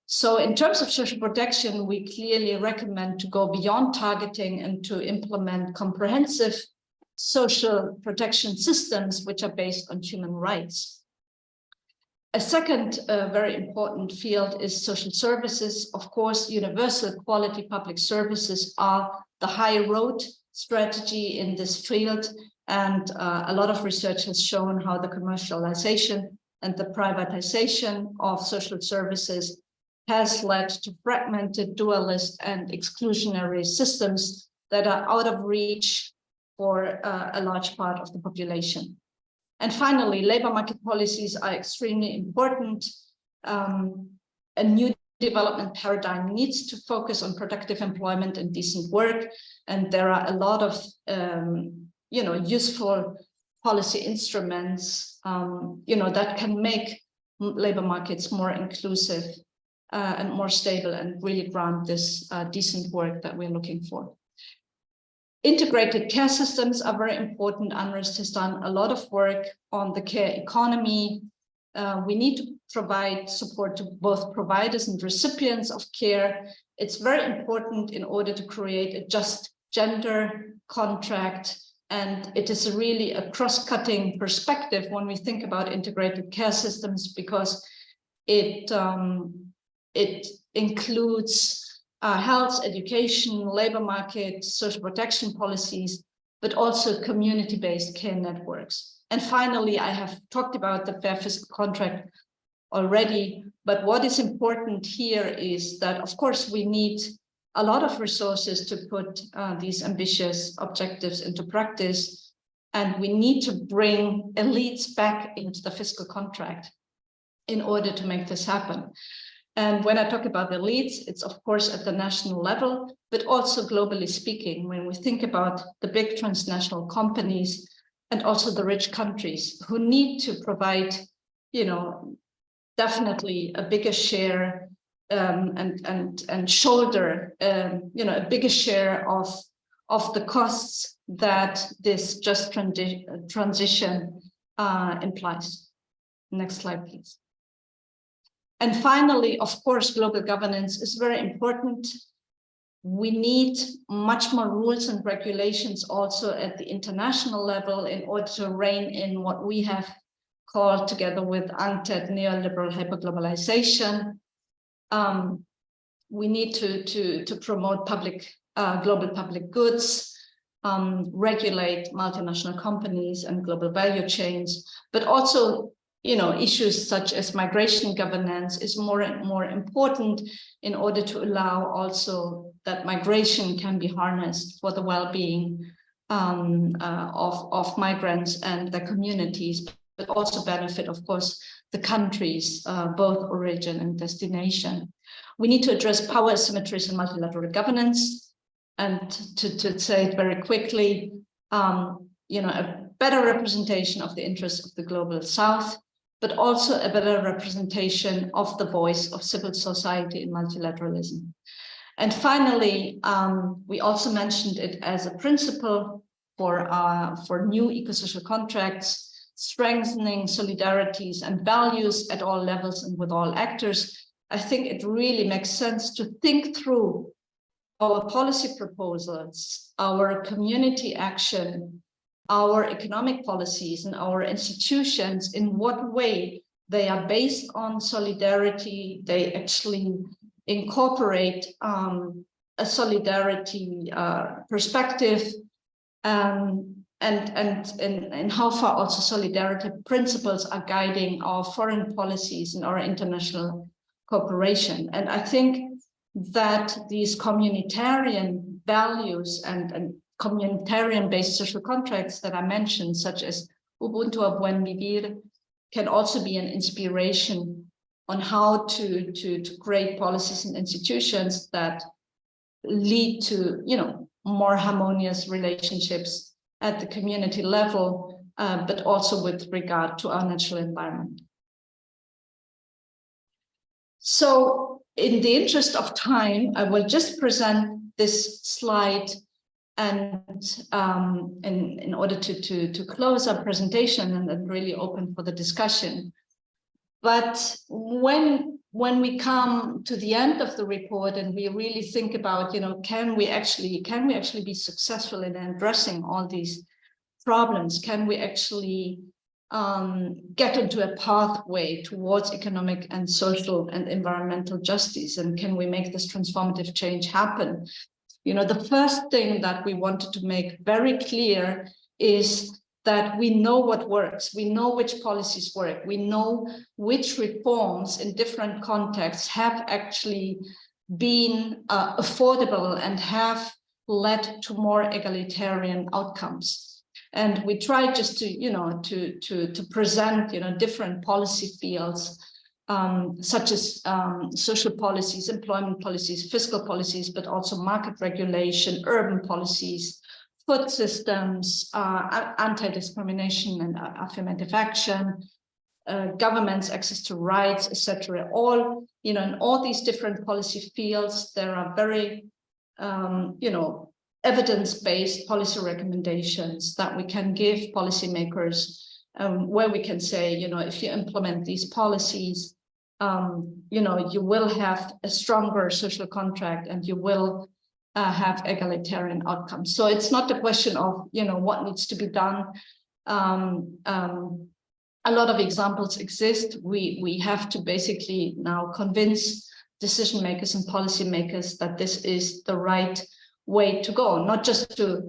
So in terms of social protection, we clearly recommend to go beyond targeting and to implement comprehensive social protection systems which are based on human rights. A second very important field is social services. Of course, universal quality public services are the high road strategy in this field, and a lot of research has shown how the commercialization and the privatization of social services has led to fragmented, dualist, and exclusionary systems that are out of reach for a large part of the population. And finally, labor market policies are extremely important. A new development paradigm needs to focus on productive employment and decent work. And there are a lot of useful policy instruments that can make labor markets more inclusive and more stable and really grant this decent work that we're looking for. Integrated care systems are very important. UNRISD has done a lot of work on the care economy. We need to provide support to both providers and recipients of care. It's very important in order to create a just gender contract. And it is really a cross-cutting perspective when we think about integrated care systems, because it includes health, education, labor market, social protection policies, but also community-based care networks. And finally, I have talked about the fair fiscal contract already, but what is important here is that, of course, we need a lot of resources to put these ambitious objectives into practice, and we need to bring elites back into the fiscal contract in order to make this happen. And when I talk about elites, it's of course at the national level, but also globally speaking, when we think about the big transnational companies and also the rich countries who need to provide, definitely a bigger share and shoulder, a bigger share of the costs that this just transition implies. Next slide, please. And finally, of course, global governance is very important. We need much more rules and regulations also at the international level in order to rein in what we have called together with UNCTAD neoliberal hyper-globalization. We need to promote global public goods, regulate multinational companies and global value chains, but also issues such as migration governance is more and more important in order to allow also that migration can be harnessed for the well-being of migrants and their communities, but also benefit, of course, the countries, both origin and destination. We need to address power asymmetries in multilateral governance, and to say it very quickly, a better representation of the interests of the global South, but also a better representation of the voice of civil society in multilateralism. And finally, we also mentioned it as a principle for new eco-social contracts, strengthening solidarities and values at all levels and with all actors. I think it really makes sense to think through our policy proposals, our community action, our economic policies and our institutions, in what way they are based on solidarity. They actually incorporate a solidarity perspective, and how far also solidarity principles are guiding our foreign policies and our international cooperation. And I think that these communitarian values and communitarian-based social contracts that I mentioned, such as Ubuntu a Buen Vivir, can also be an inspiration on how to create policies and institutions that lead to, more harmonious relationships at the community level, but also with regard to our natural environment. So in the interest of time, I will just present this slide and in order to close our presentation and then really open for the discussion. But when we come to the end of the report and we really think about, can we actually be successful in addressing all these problems? Can we actually get into a pathway towards economic and social and environmental justice? And can we make this transformative change happen? The first thing that we wanted to make very clear is that we know what works, we know which policies work, we know which reforms in different contexts have actually been affordable and have led to more egalitarian outcomes. And we try just to, to present, different policy fields, such as social policies, employment policies, fiscal policies, but also market regulation, urban policies, food systems, anti-discrimination and affirmative action, government's access to rights, etc. All, in all these different policy fields, there are very, evidence-based policy recommendations that we can give policymakers, where we can say, if you implement these policies, you will have a stronger social contract and you will have egalitarian outcomes. So it's not a question of, what needs to be done. A lot of examples exist. We have to basically now convince decision makers and policymakers that this is the right way to go, not just to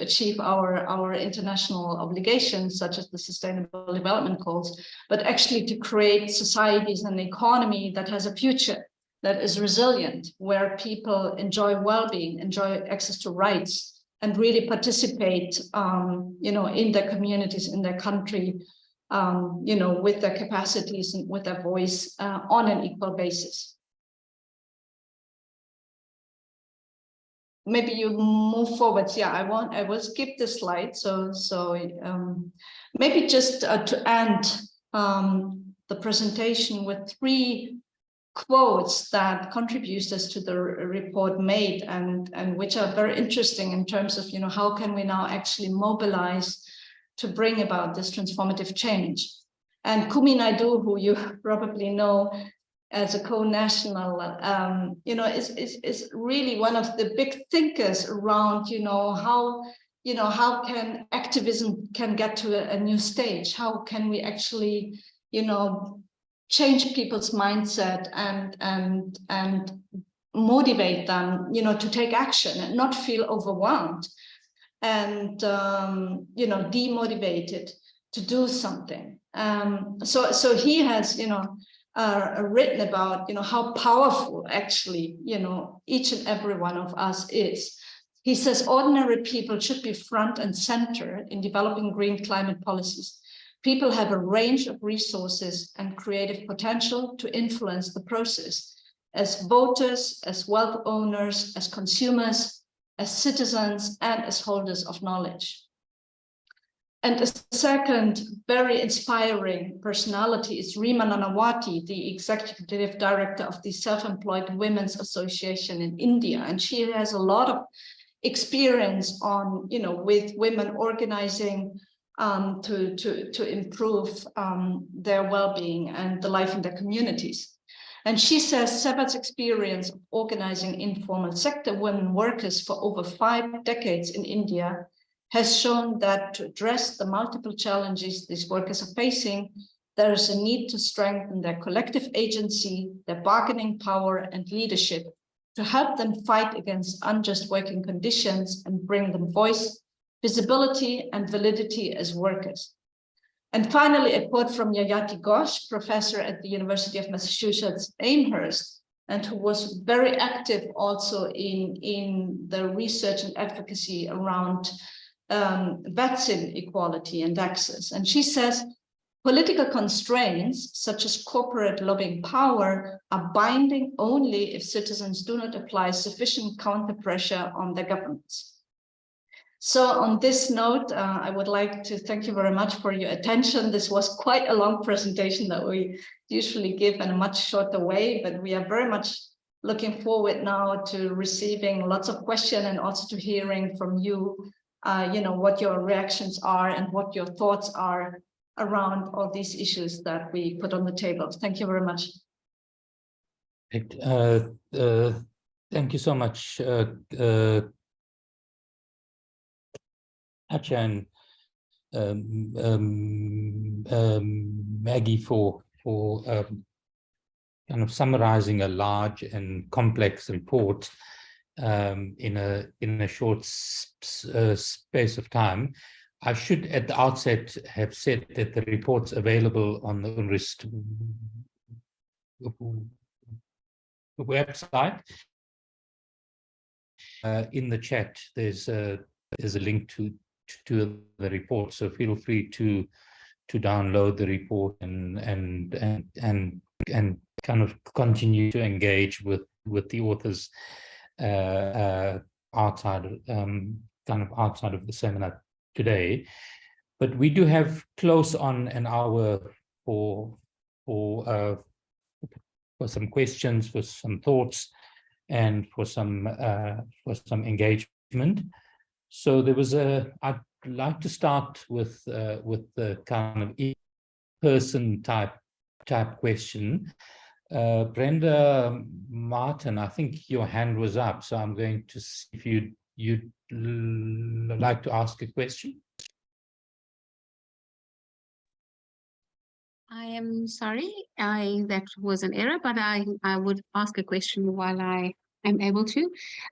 achieve our international obligations, such as the Sustainable Development Goals, but actually to create societies and an economy that has a future, that is resilient, where people enjoy well-being, enjoy access to rights, and really participate, in their communities, in their country, with their capacities and with their voice on an equal basis. Maybe you move forward. Yeah, I will skip this slide. So maybe just to end the presentation with 3 quotes that contributors to the report made, and which are very interesting in terms of, how can we now actually mobilize to bring about this transformative change. And Kumi Naidoo, who you probably know as a co-national, is really one of the big thinkers around, how can activism can get to a new stage? How can we actually, change people's mindset and motivate them, to take action and not feel overwhelmed and, demotivated to do something. So he has, written about, how powerful actually, each and every one of us is. He says ordinary people should be front and center in developing green climate policies. People have a range of resources and creative potential to influence the process as voters, as wealth owners, as consumers, as citizens, and as holders of knowledge. And a second very inspiring personality is Rima Nanavati, the executive director of the Self-Employed Women's Association in India. And she has a lot of experience on, with women organizing to improve their well-being and the life in their communities. And she says Sebat's experience of organizing informal sector women workers for over 5 decades in India has shown that to address the multiple challenges these workers are facing, there is a need to strengthen their collective agency, their bargaining power and leadership to help them fight against unjust working conditions and bring them voice, visibility and validity as workers. And finally, a quote from Yayati Ghosh, professor at the University of Massachusetts Amherst, and who was very active also in the research and advocacy around vaccine equality and access. And she says, political constraints, such as corporate lobbying power, are binding only if citizens do not apply sufficient counter pressure on their governments. So on this note, I would like to thank you very much for your attention. This was quite a long presentation that we usually give in a much shorter way, but we are very much looking forward now to receiving lots of questions and also to hearing from you, what your reactions are and what your thoughts are around all these issues that we put on the table. Thank you very much. Thank you so much, Katja and Maggie for kind of summarizing a large and complex report in a short space of time. I should at the outset have said that the report's available on the UNRISD website. In the chat, there's a link to the report, so feel free to download the report and kind of continue to engage with the authors outside of the seminar today. But we do have close on an hour for some questions, for some thoughts, and for some engagement. So there was I'd like to start with the kind of in-person type question. Brenda Martin, I think your hand was up, so I'm going to see if you'd like to ask a question. I am sorry, that was an error, but I would ask a question while I am able to.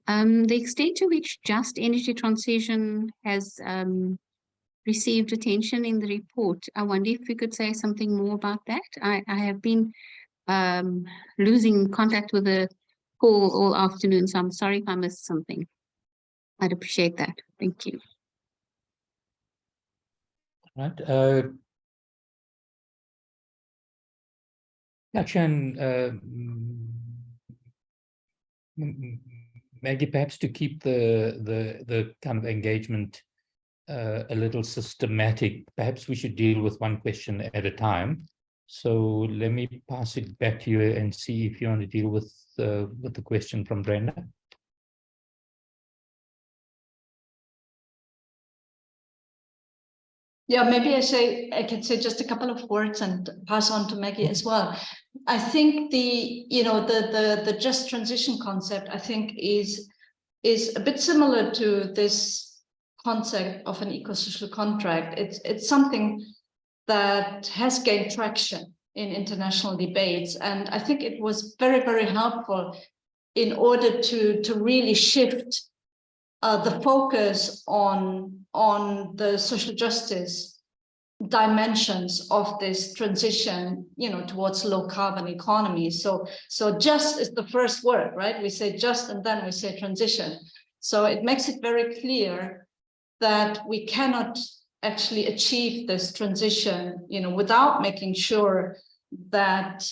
The extent to which just energy transition has received attention in the report, I wonder if you could say something more about that. I have been losing contact with the call all afternoon, so I'm sorry if I missed something. I'd appreciate that. Thank you. Right. Katja and Maggie, perhaps to keep the kind of engagement a little systematic, perhaps we should deal with one question at a time. So let me pass it back to you and see if you want to deal with the question from Brenda. Yeah, maybe I can say just a couple of words and pass on to Maggie as well. I think the just transition concept, I think, is a bit similar to this concept of an eco-social contract. It's something that has gained traction in international debates, and I think it was very, very helpful in order to really shift the focus on the social justice dimensions of this transition, towards low carbon economy. So just is the first word, right? We say just and then we say transition. So it makes it very clear that we cannot actually achieve this transition, without making sure that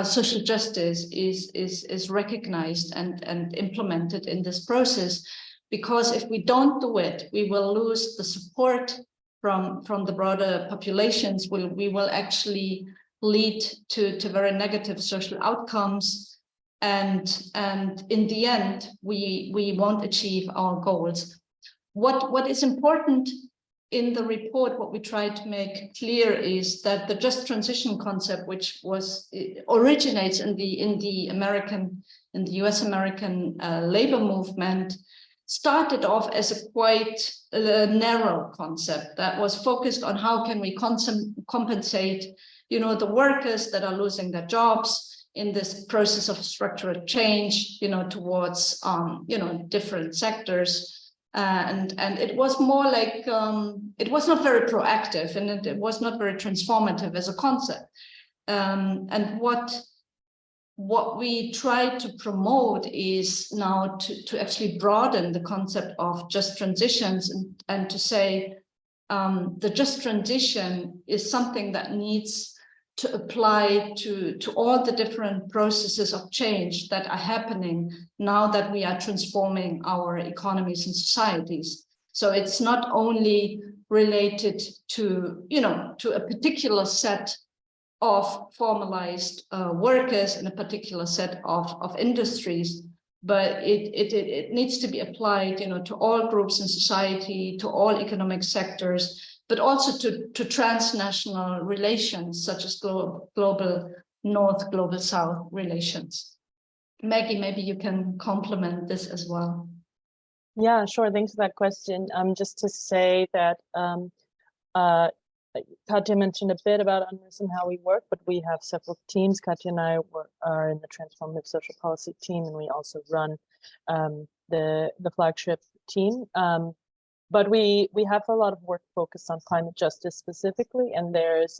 social justice is recognized and implemented in this process. Because if we don't do it, we will lose the support from the broader populations. We will actually lead to very negative social outcomes, and in the end, we won't achieve our goals. What is important in the report, what we try to make clear is that the just transition concept, which originates in the US American labor movement, started off as a quite narrow concept that was focused on how can we compensate, the workers that are losing their jobs in this process of structural change, towards, different sectors. And it was more like, it was not very proactive, and it was not very transformative as a concept. And what we try to promote is now to actually broaden the concept of just transitions and to say the just transition is something that needs to apply to all the different processes of change that are happening now that we are transforming our economies and societies. So it's not only related to, to a particular set of formalized workers in a particular set of industries, but it needs to be applied, to all groups in society, to all economic sectors, but also to transnational relations such as global North, global South relations. Maggie, maybe you can complement this as well. Yeah, sure. Thanks for that question. Just to say that Katja mentioned a bit about UNRISD and how we work, but we have several teams. Katja and I are in the transformative social policy team, and we also run the flagship team. But we have a lot of work focused on climate justice specifically, and there's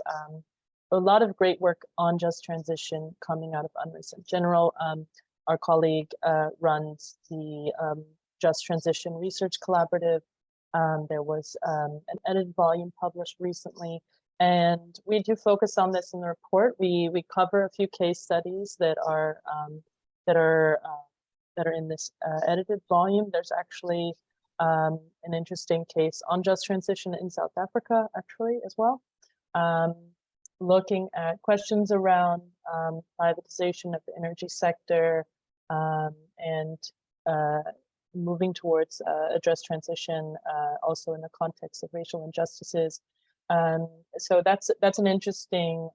a lot of great work on just transition coming out of UNRISD in general. Our colleague runs the Just Transition Research Collaborative. There was an edited volume published recently, and we do focus on this in the report. We cover a few case studies that are in this edited volume. There's actually an interesting case on just transition in South Africa, actually, as well. Looking at questions around privatization of the energy sector and moving towards a just transition, also in the context of racial injustices. So that's an interesting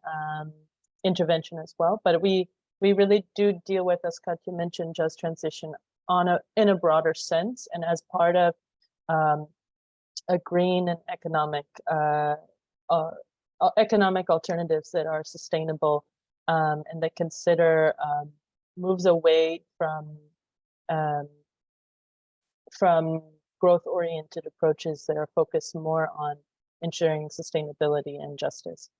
intervention as well. But we really do deal with, as Katja mentioned, just transition in a broader sense, and as part of a green and economic alternatives that are sustainable and that consider moves away from growth-oriented approaches that are focused more on ensuring sustainability and justice.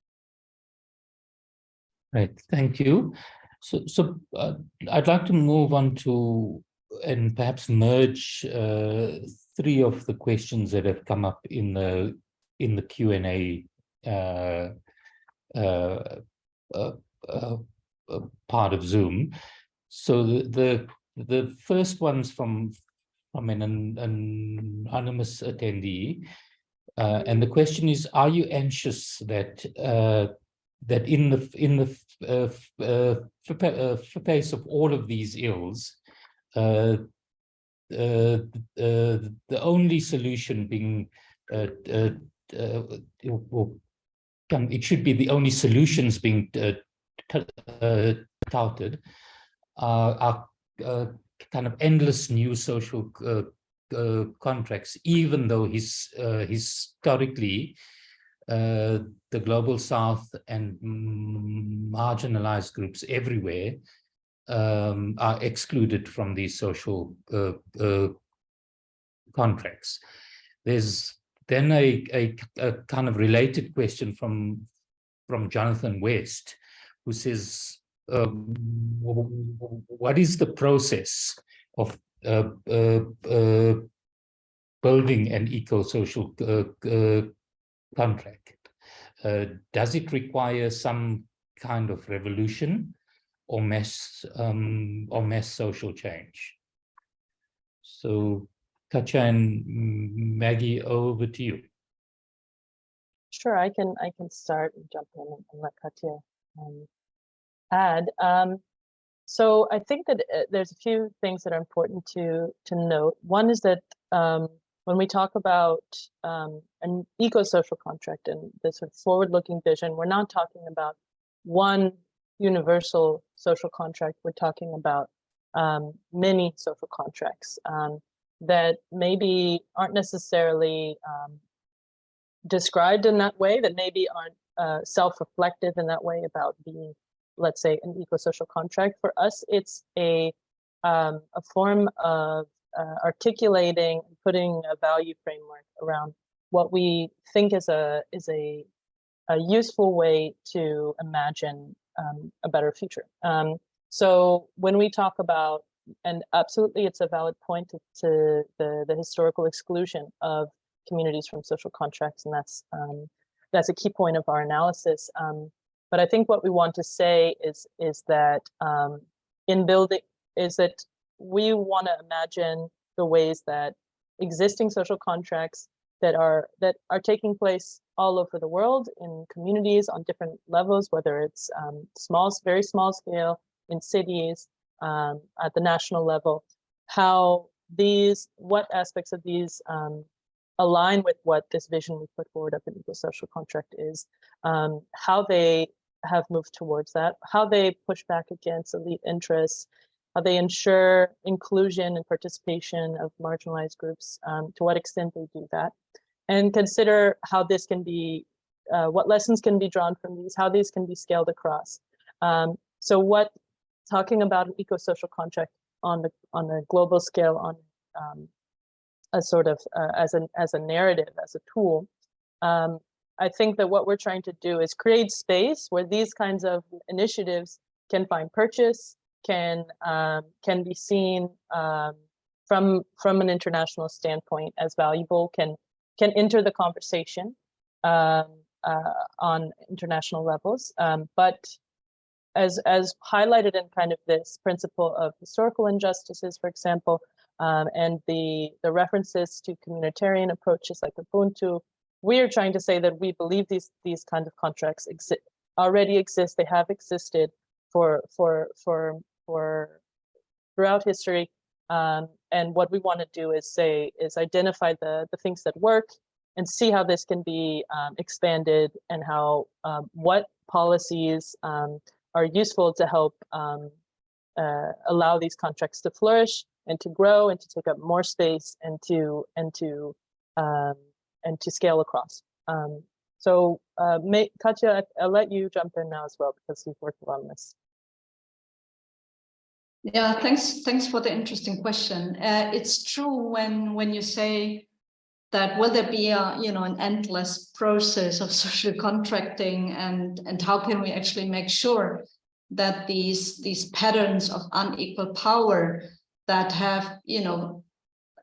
Right, thank you. So I'd like to move on to and perhaps merge three of the questions that have come up in the Q&A part of Zoom. So the first one's from an anonymous attendee, and the question is: are you anxious that in the face of all of these ills, the only solution being it should be the only solutions being touted are kind of endless new social contracts, even though historically the global south and marginalized groups everywhere are excluded from these social contracts. There's then a kind of related question from Jonathan West, who says, what is the process of building an eco-social contract? Does it require some kind of revolution or mass social change? So Katja and Maggie, over to you. Sure, I can start and jump in and let Katja add. So I think that there's a few things that are important to note. One is that when we talk about an eco-social contract and this sort of forward-looking vision, we're not talking about one universal social contract. We're talking about many social contracts that maybe aren't necessarily described in that way, that maybe aren't self-reflective in that way about being, let's say, an eco-social contract. For us, it's a form of articulating and putting a value framework around what we think is a useful way to imagine a better future. So when we talk about, and absolutely it's a valid point to the historical exclusion of communities from social contracts, and that's a key point of our analysis. But I think what we want to say is that we want to imagine the ways that existing social contracts that are taking place all over the world in communities on different levels, whether it's very small scale in cities, at the national level, what aspects of these align with what this vision we put forward of an eco-social contract is, how they have moved towards that, how they push back against elite interests, how they ensure inclusion and participation of marginalized groups, to what extent they do that, and consider how this can be, what lessons can be drawn from these, how these can be scaled across. So talking about an eco-social contract on a global scale, sort of as a narrative, as a tool. I think that what we're trying to do is create space where these kinds of initiatives can find purchase, can be seen from an international standpoint as valuable, can enter the conversation on international levels. But as highlighted in kind of this principle of historical injustices, for example, and the references to communitarian approaches like Ubuntu, we are trying to say that we believe these kind of contracts already exist. They have existed for throughout history. And what we want to do is identify the things that work and see how this can be expanded, and how what policies are useful to help allow these contracts to flourish and to grow and to take up more space and to scale across. So Katja, I'll let you jump in now as well, because you've worked on this. Yeah, thanks for the interesting question. It's true when you say that will there be an endless process of social contracting, and how can we actually make sure that these patterns of unequal power that have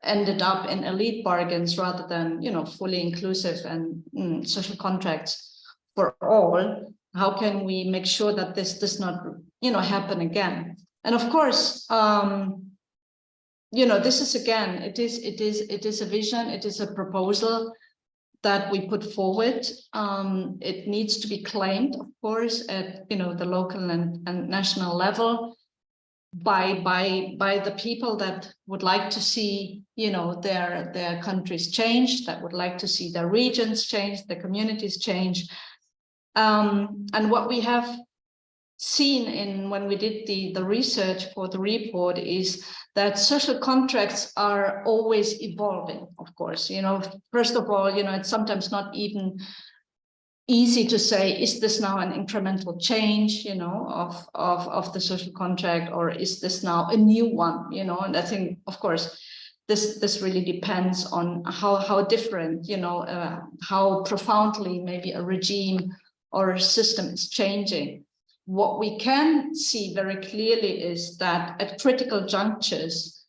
ended up in elite bargains rather than fully inclusive and social contracts for all, how can we make sure that this does not happen again? And of course, this is, again, it is a vision, it is a proposal that we put forward. It needs to be claimed, of course, at the local and national level by the people that would like to see their countries change, that would like to see their regions change, their communities change. And what we have seen when we did the research for the report is that social contracts are always evolving, of course. First of all, it's sometimes not even easy to say, is this now an incremental change, of the social contract, or is this now a new one, and I think, of course, this really depends on how different, how profoundly maybe a regime or a system is changing. What we can see very clearly is that at critical junctures,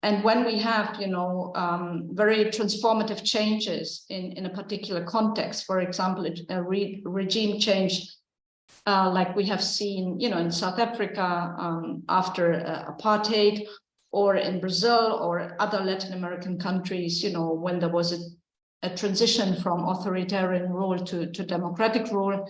and when we have, very transformative changes in a particular context, for example, a regime change, like we have seen, in South Africa after apartheid, or in Brazil or other Latin American countries, when there was a transition from authoritarian rule to democratic rule,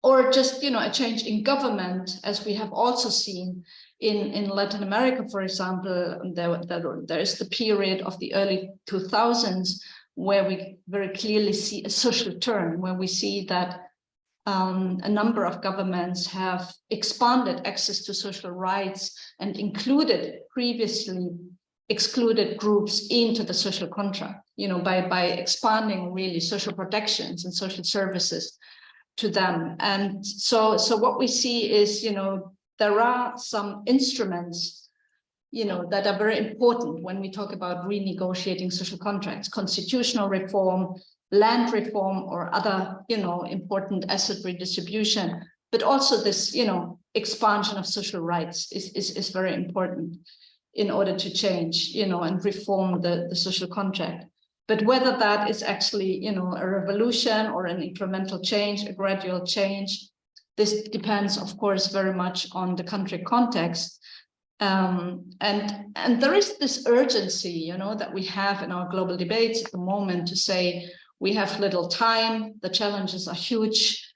or just, a change in government, as we have also seen in Latin America, for example. There is the period of the early 2000s where we very clearly see a social turn, where we see that a number of governments have expanded access to social rights and included previously excluded groups into the social contract, by expanding really social protections and social services to them. And so what we see is, there are some instruments, that are very important when we talk about renegotiating social contracts: constitutional reform, land reform, or other, important asset redistribution. But also this, expansion of social rights is very important in order to change, and reform the social contract. But whether that is actually, a revolution or an incremental change, a gradual change, this depends, of course, very much on the country context. And there is this urgency, that we have in our global debates at the moment to say we have little time, the challenges are huge,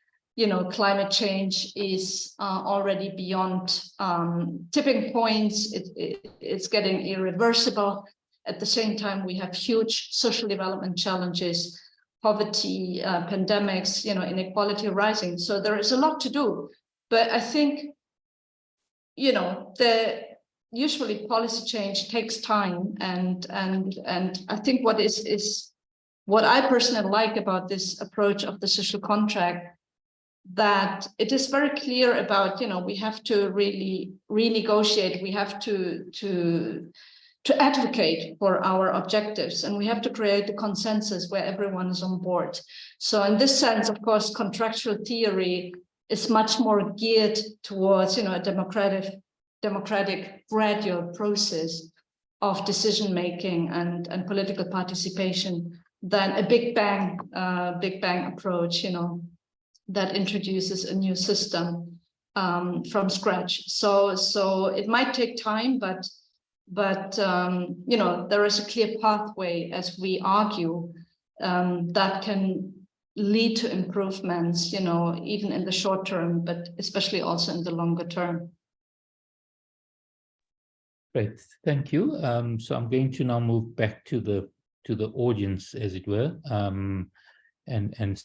climate change is already beyond tipping points, it's getting irreversible. At the same time, we have huge social development challenges, poverty, pandemics, inequality rising. So there is a lot to do. But I think, usually policy change takes time, and I think what I personally like about this approach of the social contract, that it is very clear about, we have to really renegotiate, we have to advocate for our objectives, and we have to create a consensus where everyone is on board. So in this sense, of course, contractual theory is much more geared towards, a democratic gradual process of decision making and political participation than a big bang approach, that introduces a new system from scratch. So it might take time, but there is a clear pathway, as we argue, that can lead to improvements, even in the short term, but especially also in the longer term. Great, thank you. So I'm going to now move back to the audience, as it were, and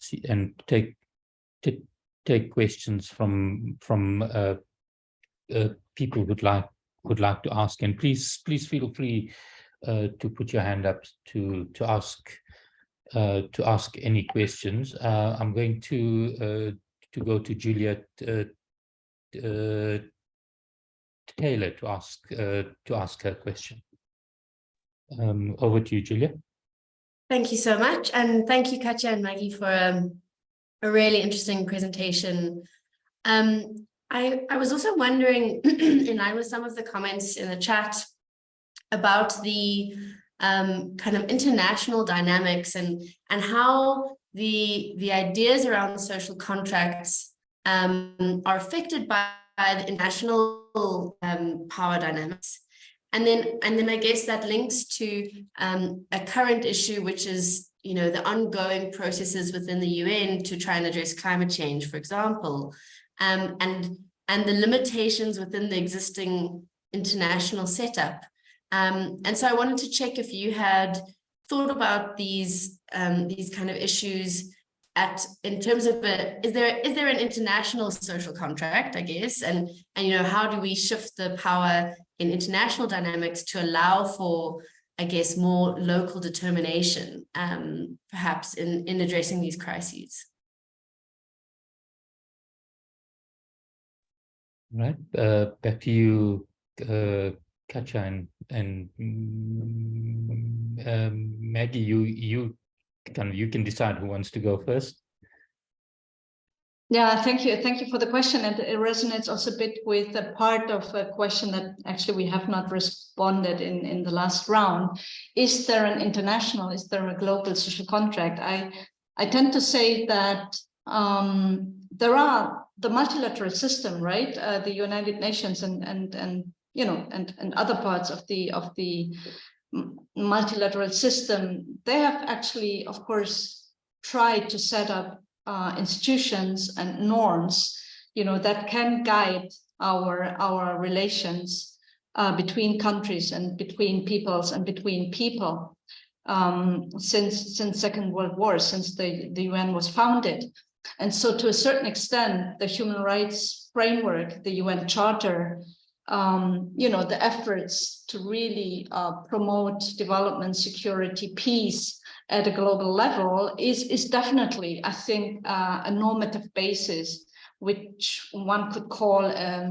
take questions from people who'd like to ask. And please feel free to put your hand up to ask any questions. I'm going to go to Juliet Taylor to ask her question. Over to you, Julia. Thank you so much, and thank you, Katja and Maggie, for a really interesting presentation. I was also wondering, in line with some of the comments in the chat, about the kind of international dynamics and how the ideas around social contracts are affected by the international power dynamics. And then I guess that links to a current issue, which is, the ongoing processes within the UN to try and address climate change, for example, and the limitations within the existing international setup. And so I wanted to check if you had thought about these kind of issues in terms of is there an international social contract, I guess, and how do we shift the power in international dynamics to allow for, I guess, more local determination, perhaps in addressing these crises. Right, back to you, Katja and Maggie. You can decide who wants to go first. Yeah, thank you for the question, and it resonates also a bit with a part of a question that actually we have not responded in the last round. Is there a global social contract? I tend to say that there are the multilateral system, right? The United Nations and other parts of the multilateral system, they have actually, of course, tried to set up institutions and norms, that can guide our relations between countries and between peoples and between people since Second World War, since the UN was founded. And so to a certain extent, the human rights framework, the UN Charter, the efforts to really promote development, security, peace at a global level is definitely, I think, a normative basis, which one could call a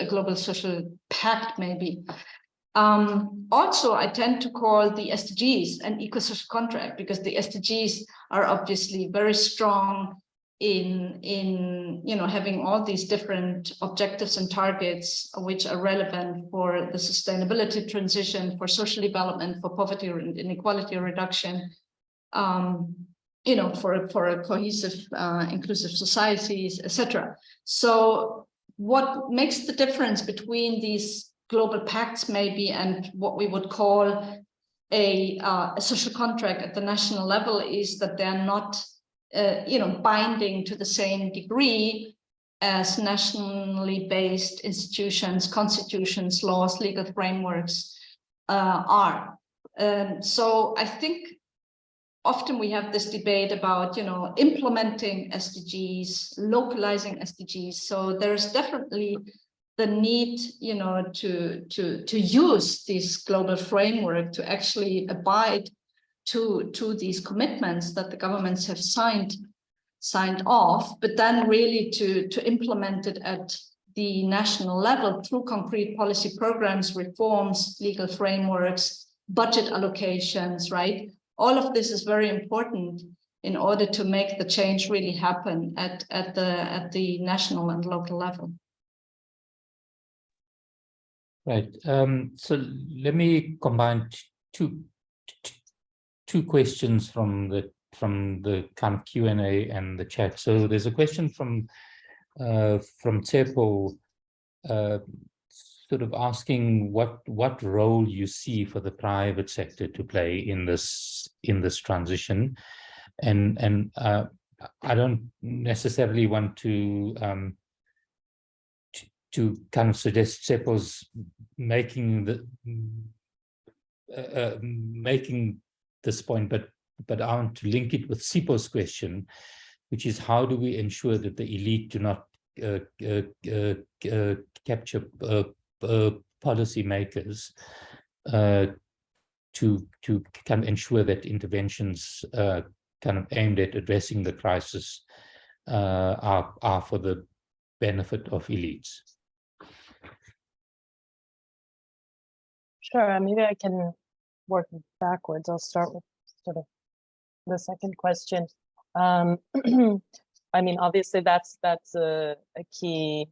global social pact, maybe. Also, I tend to call the SDGs an eco-social contract, because the SDGs are obviously very strong in having all these different objectives and targets which are relevant for the sustainability transition, for social development, for poverty and inequality reduction, for a cohesive, inclusive societies, etc. So what makes the difference between these global pacts maybe and what we would call a social contract at the national level is that they're not binding to the same degree as nationally based institutions, constitutions, laws, legal frameworks are. So I think often we have this debate about, implementing SDGs, localizing SDGs. So there's definitely the need, to use this global framework to actually abide to these commitments that the governments have signed off, but then really to implement it at the national level through concrete policy programs, reforms, legal frameworks, budget allocations, right? All of this is very important in order to make the change really happen at the national and local level. Right. So let me combine two questions from the kind of Q&A and the chat. So there's a question from Tsepo, sort of asking what role you see for the private sector to play in this transition, and I don't necessarily want to kind of suggest Tsepo's making this point, but I want to link it with Sipo's question, which is how do we ensure that the elite do not capture policymakers to kind of ensure that interventions kind of aimed at addressing the crisis are for the benefit of elites. Sure, maybe I can work backwards. I'll start with sort of the second question. I mean, obviously that's a key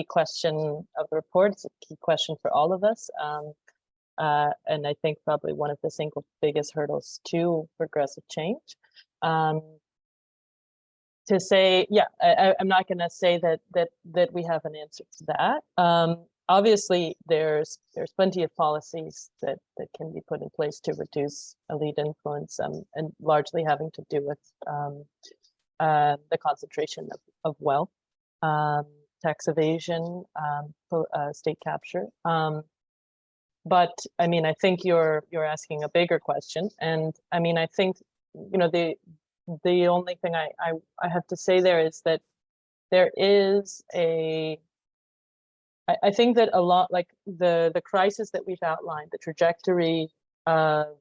question of the report. It's a key question for all of us. And I think probably one of the single biggest hurdles to progressive change. To say, yeah, I'm not going to say that we have an answer to that. Obviously, there's plenty of policies that can be put in place to reduce elite influence, and largely having to do with the concentration of wealth, tax evasion, state capture. But I mean, I think you're asking a bigger question, and I mean, I think the only thing I have to say there is that there is I think that a lot, like the crisis that we've outlined, the trajectory of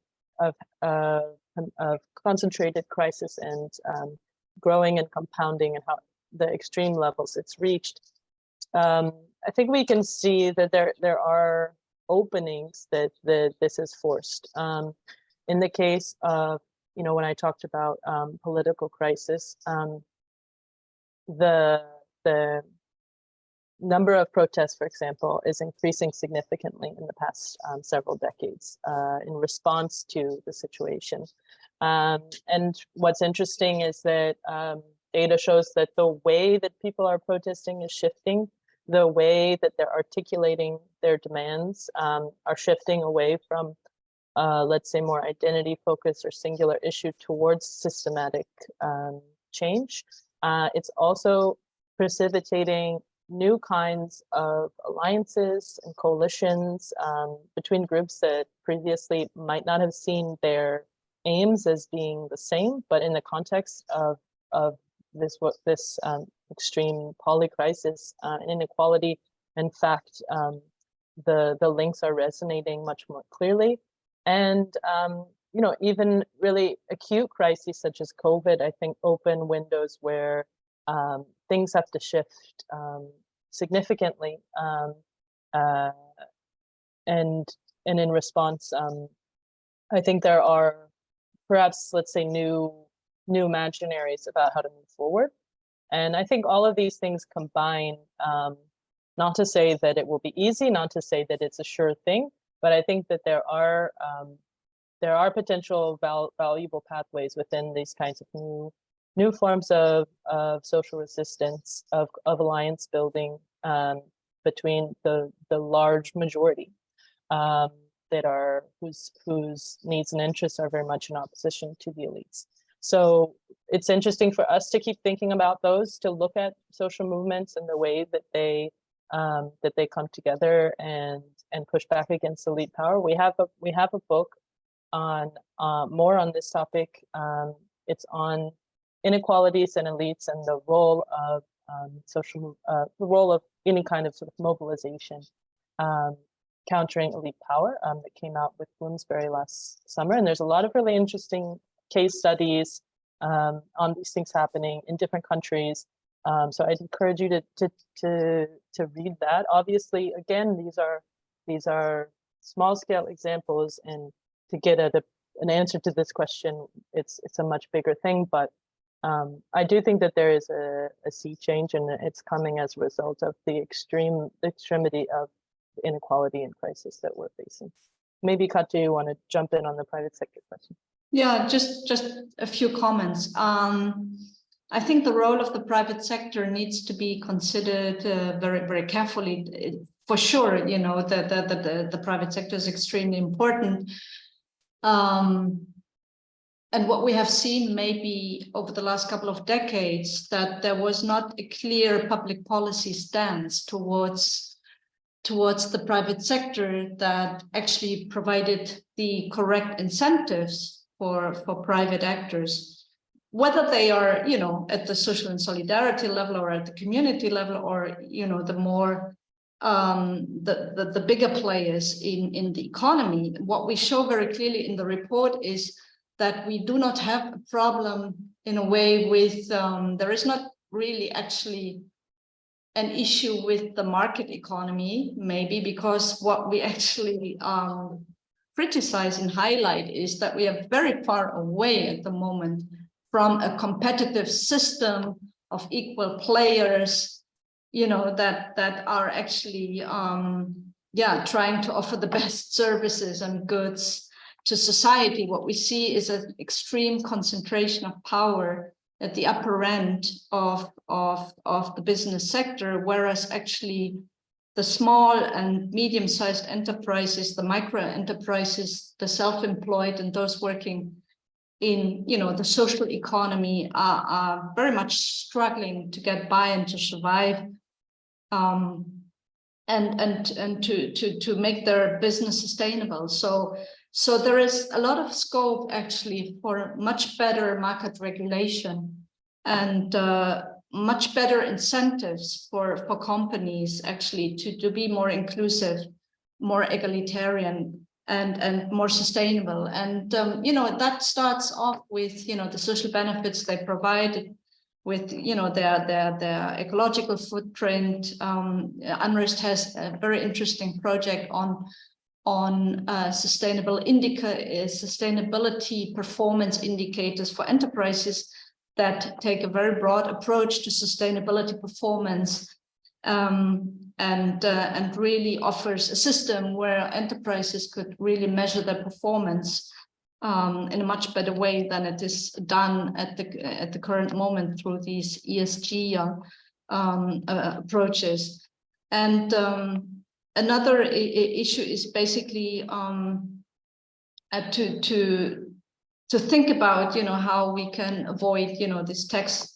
concentrated crisis and growing and compounding, and how the extreme levels it's reached. I think we can see that there are openings that this is forced. In the case of, when I talked about political crisis, the number of protests, for example, is increasing significantly in the past several decades in response to the situation. And what's interesting is that data shows that the way that people are protesting is shifting. The way that they're articulating their demands are shifting away from, let's say, more identity-focused or singular issue towards systematic change. It's also precipitating new kinds of alliances and coalitions between groups that previously might not have seen their aims as being the same, but in the context of this extreme polycrisis and inequality, in fact, the links are resonating much more clearly. And even really acute crises such as COVID, I think, open windows where things have to shift significantly, and in response, I think there are perhaps, let's say, new imaginaries about how to move forward. And I think all of these things combine, not to say that it will be easy, not to say that it's a sure thing, but I think that there are potential valuable pathways within these kinds of new forms of social resistance, of alliance building between the large majority that are whose needs and interests are very much in opposition to the elites. So it's interesting for us to keep thinking about those, to look at social movements and the way that they come together and push back against elite power. We have a book on more on this topic. It's on inequalities and elites and the role of the role of any kind of sort of mobilization, countering elite power, that came out with Bloomsbury last summer. And there's a lot of really interesting case studies on these things happening in different countries, So I'd encourage you to read that. Obviously, again, these are small scale examples, and to get at an answer to this question, it's a much bigger thing. But I do think that there is a sea change, and it's coming as a result of the extremity of inequality and crisis that we're facing. Maybe Katja, you want to jump in on the private sector question? Yeah, just a few comments. I think the role of the private sector needs to be considered very, very carefully. For sure, you know, the private sector is extremely important. And what we have seen maybe over the last couple of decades, that there was not a clear public policy stance towards the private sector that actually provided the correct incentives for private actors, whether they are, you know, at the social and solidarity level or at the community level, or, you know, the more the bigger players in the economy. What we show very clearly in the report is that we do not have a problem in a way with, there is not really actually an issue with the market economy, maybe, because what we actually criticize and highlight is that we are very far away at the moment from a competitive system of equal players, you know, that are actually, trying to offer the best services and goods to society. What we see is an extreme concentration of power at the upper end of the business sector, whereas actually the small and medium-sized enterprises, the micro enterprises, the self-employed, and those working in, you know, the social economy are very much struggling to get by and to survive, and to make their business sustainable. So there is a lot of scope actually for much better market regulation and much better incentives for companies actually to be more inclusive, more egalitarian, and more sustainable. And you know, that starts off with, you know, the social benefits they provide, with, you know, their ecological footprint. UNRISD has a very interesting project on sustainability performance indicators for enterprises that take a very broad approach to sustainability performance, and really offers a system where enterprises could really measure their performance in a much better way than it is done at the current moment through these ESG approaches. And another issue is basically to think about, you know, how we can avoid, you know, this tax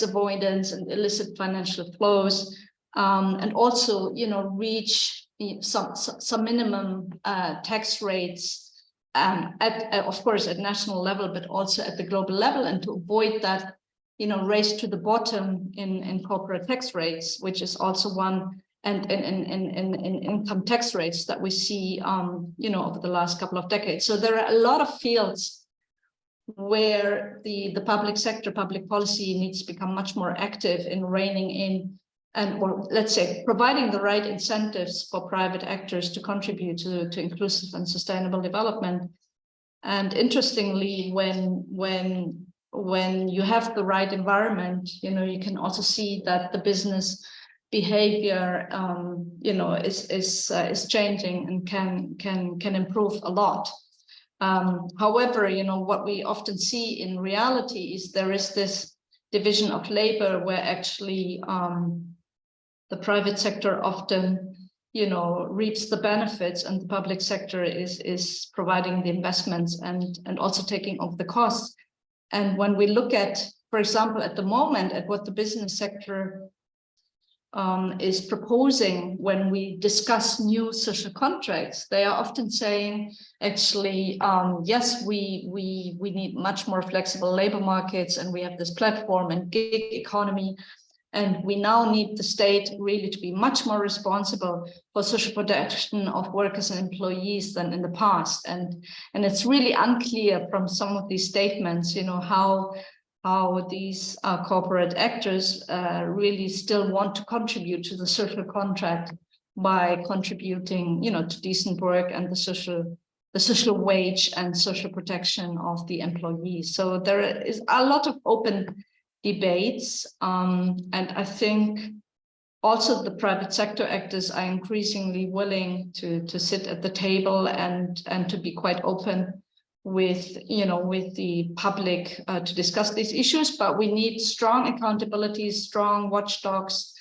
avoidance and illicit financial flows, and also, you know, reach some minimum tax rates, of course at national level, but also at the global level, and to avoid that, you know, race to the bottom in corporate tax rates, which is also one. And in income tax rates that we see, you know, over the last couple of decades. So there are a lot of fields where the public sector, public policy needs to become much more active in reining in, and, or let's say, providing the right incentives for private actors to contribute to inclusive and sustainable development. And interestingly, when you have the right environment, you know, you can also see that the business behavior, you know, is changing and can improve a lot. However, you know, what we often see in reality is there is this division of labor where actually the private sector often, you know, reaps the benefits, and the public sector is providing the investments and also taking over the costs. And when we look at, for example, at the moment, at what the business sector is proposing when we discuss new social contracts, they are often saying, actually, yes, we need much more flexible labor markets, and we have this platform and gig economy, and we now need the state really to be much more responsible for social protection of workers and employees than in the past. And it's really unclear from some of these statements, you know, how how these corporate actors really still want to contribute to the social contract by contributing, to decent work and the social wage and social protection of the employees. So there is a lot of open debates, and I think also the private sector actors are increasingly willing to sit at the table and to be quite open with the public to discuss these issues. But we need strong accountability, strong watchdogs,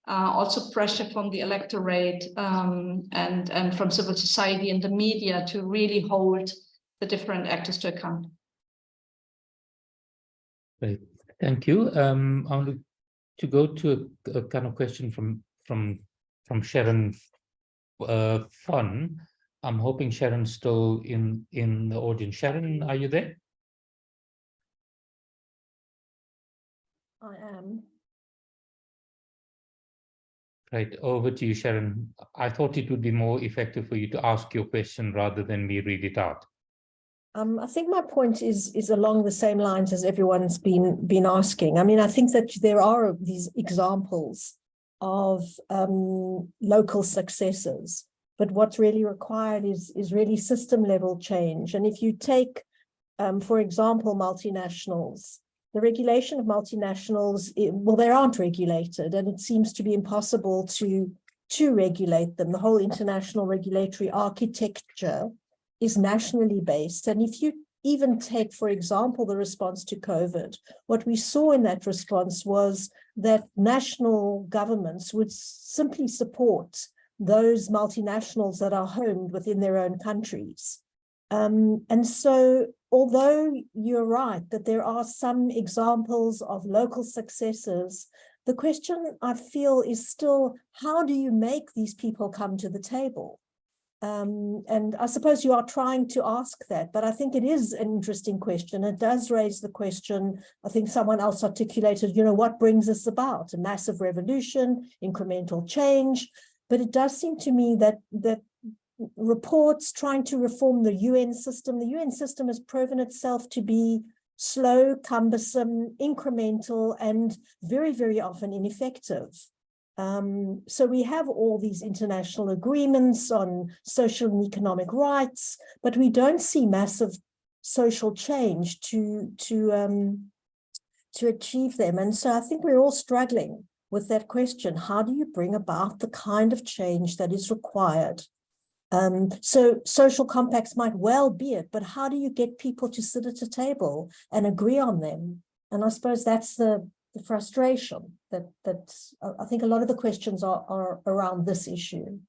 also pressure from the electorate and from civil society and the media to really hold the different actors to account. Great, thank you. I want to go to a kind of question from Sharon Fun. I'm hoping Sharon's still in the audience. Sharon, are you there? I am. Right, over to you, Sharon. I thought it would be more effective for you to ask your question rather than me read it out. I think my point is along the same lines as everyone's been asking. I mean, I think that there are these examples of local successes, but what's really required is really system level change. And if you take, for example, multinationals, the regulation of multinationals, well, they aren't regulated, and it seems to be impossible to regulate them. The whole international regulatory architecture is nationally based. And if you even take, for example, the response to COVID, what we saw in that response was that national governments would simply support those multinationals that are homed within their own countries. And so, although you're right that there are some examples of local successes, the question I feel is still, how do you make these people come to the table? And I suppose you are trying to ask that, but I think it is an interesting question. It does raise the question, I think someone else articulated, what brings us about? A massive revolution, incremental change. But it does seem to me that reports trying to reform the UN system has proven itself to be slow, cumbersome, incremental, and very, very often ineffective. So we have all these international agreements on social and economic rights, but we don't see massive social change to achieve them. And so I think we're all struggling with that question. How do you bring about the kind of change that is required? So social compacts might well be it, but how do you get people to sit at a table and agree on them? And I suppose that's the frustration that I think a lot of the questions are around this issue.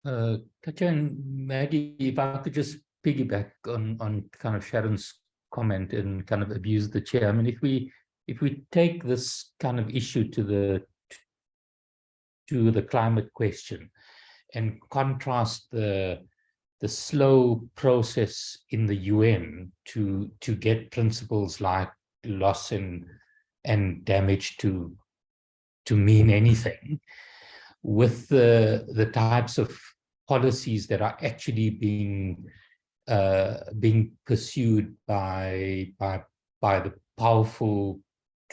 Katja and Maggie, if I could just piggyback on kind of Sharon's comment and kind of abuse the chair. I mean, if we take this kind of issue to the climate question and contrast the slow process in the UN to get principles like loss and damage to mean anything, with the types of policies that are actually being pursued by the powerful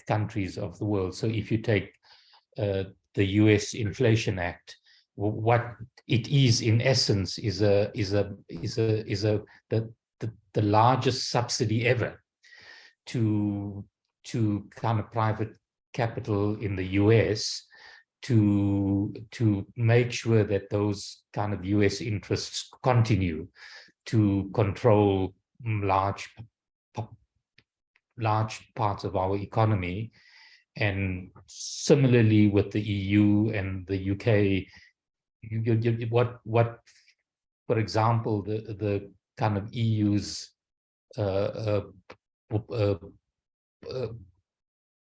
countries of the world. So if you take the US Inflation Act, what it is in essence is the largest subsidy ever to kind of private capital in the US to make sure that those kind of US interests continue to control large parts of our economy. And similarly with the EU and the UK, what for example, the kind of EU's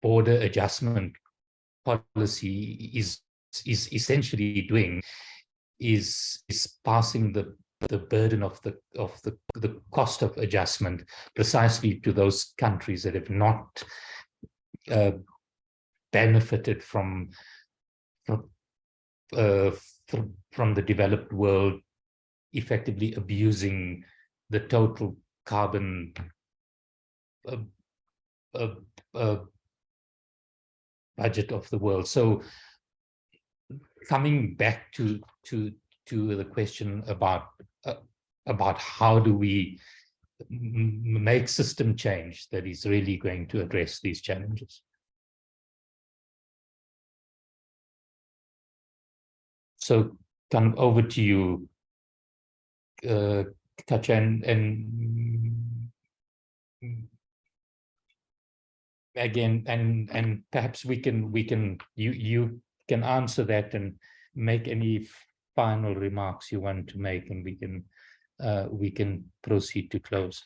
border adjustment policy is essentially doing is passing the burden of the cost of adjustment precisely to those countries that have not benefited from the developed world effectively abusing the total carbon budget of the world. So coming back to the question about how do we make system change that is really going to address these challenges. So kind of over to you, Katja, and again, and perhaps you can answer that and make any final remarks you want to make, and we can proceed to close.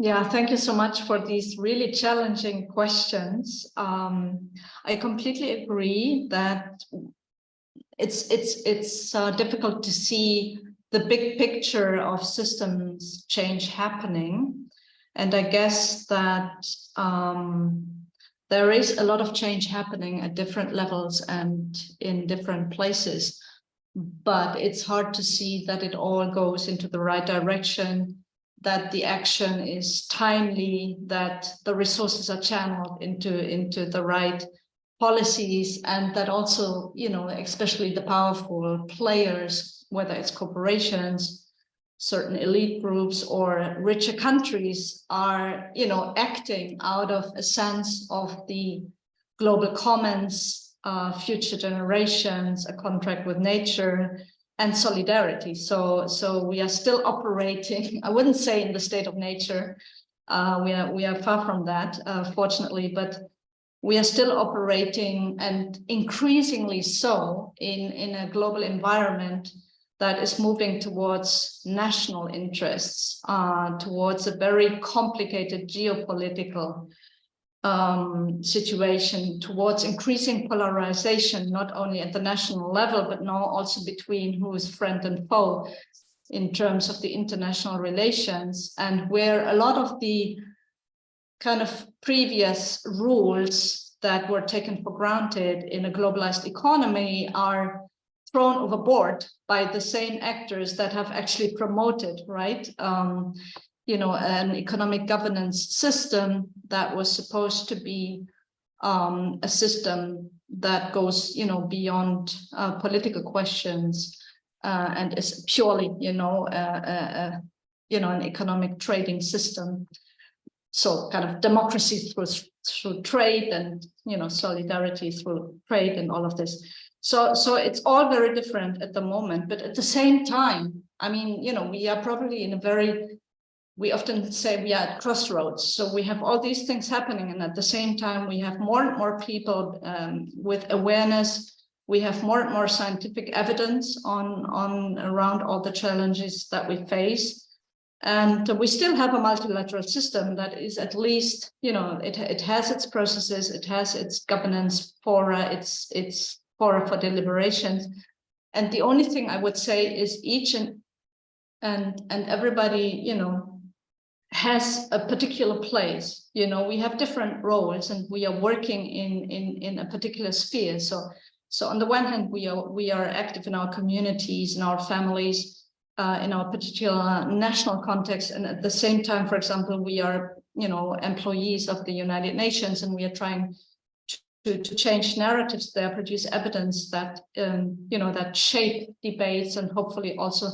Yeah, thank you so much for these really challenging questions. I completely agree that it's difficult to see the big picture of systems change happening. And I guess that there is a lot of change happening at different levels and in different places, but it's hard to see that it all goes into the right direction, that the action is timely, that the resources are channeled into the right policies, and that also, you know, especially the powerful players, whether it's corporations, certain elite groups, or richer countries, are, you know, acting out of a sense of the global commons, future generations, a contract with nature, and solidarity. So we are still operating, I wouldn't say in the state of nature, we are far from that, fortunately, but we are still operating, and increasingly so, in a global environment that is moving towards national interests, towards a very complicated geopolitical situation, towards increasing polarization, not only at the national level, but now also between who is friend and foe in terms of the international relations, and where a lot of the kind of previous rules that were taken for granted in a globalized economy are thrown overboard by the same actors that have actually promoted, right? You know, an economic governance system that was supposed to be a system that goes, you know, beyond political questions and is purely, you know, an economic trading system. So kind of democracy through trade, and, you know, solidarity through trade, and all of this. So it's all very different at the moment, but at the same time, I mean, you know, we are probably in a very, we often say we are at crossroads. So we have all these things happening, and at the same time, we have more and more people with awareness. We have more and more scientific evidence on around all the challenges that we face. And we still have a multilateral system that is, at least, you know, it has its processes, it has its governance fora, its fora for deliberations. And the only thing I would say is each and everybody, you know, has a particular place. You know, we have different roles, and we are working in a particular sphere. So on the one hand, we are active in our communities, in our families, in our particular national context, and at the same time, for example, we are, you know, employees of the United Nations, and we are trying to change narratives there, produce evidence that you know, that shape debates and hopefully also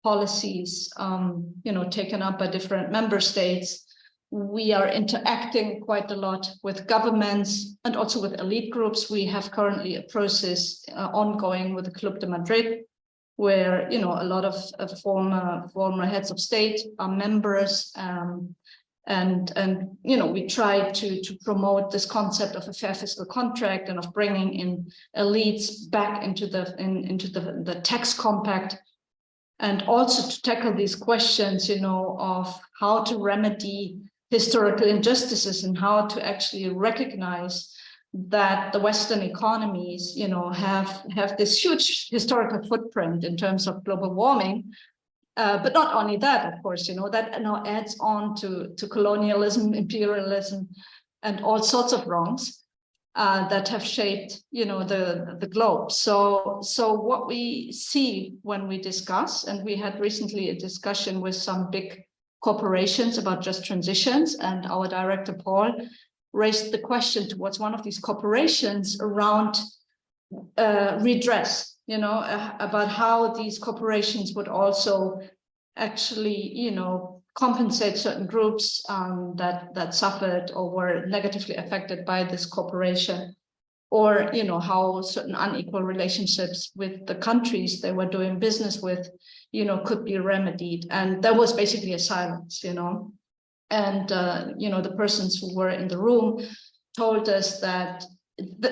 policies, you know, taken up by different member states. We are interacting quite a lot with governments and also with elite groups. We have currently a process ongoing with the Club de Madrid, where, you know, a lot of former heads of state are members, and you know, we try to promote this concept of a fair fiscal contract and of bringing in elites back into the tax compact, and also to tackle these questions, you know, of how to remedy historical injustices and how to actually recognize that the Western economies, you know, have this huge historical footprint in terms of global warming. But not only that, of course, you know, that now adds on to colonialism, imperialism, and all sorts of wrongs. that have shaped, the globe. So what we see when we discuss, and we had recently a discussion with some big corporations about just transitions, and our director Paul raised the question towards one of these corporations around redress, about how these corporations would also actually, compensate certain groups that suffered or were negatively affected by this corporation, or how certain unequal relationships with the countries they were doing business with, could be remedied. And there was basically a silence, and the persons who were in the room told us that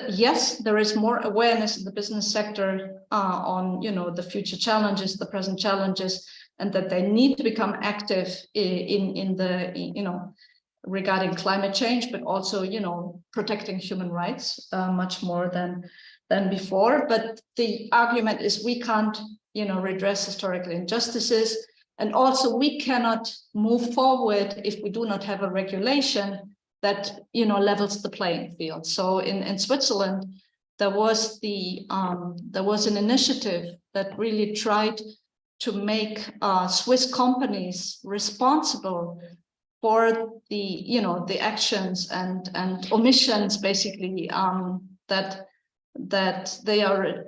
yes, there is more awareness in the business sector on the future challenges, the present challenges, and that they need to become active in the regarding climate change, but also protecting human rights much more than before. But the argument is we can't redress historical injustices, and also we cannot move forward if we do not have a regulation that levels the playing field. So in Switzerland, there was an initiative that really tried to make Swiss companies responsible for the actions and omissions, basically, that they are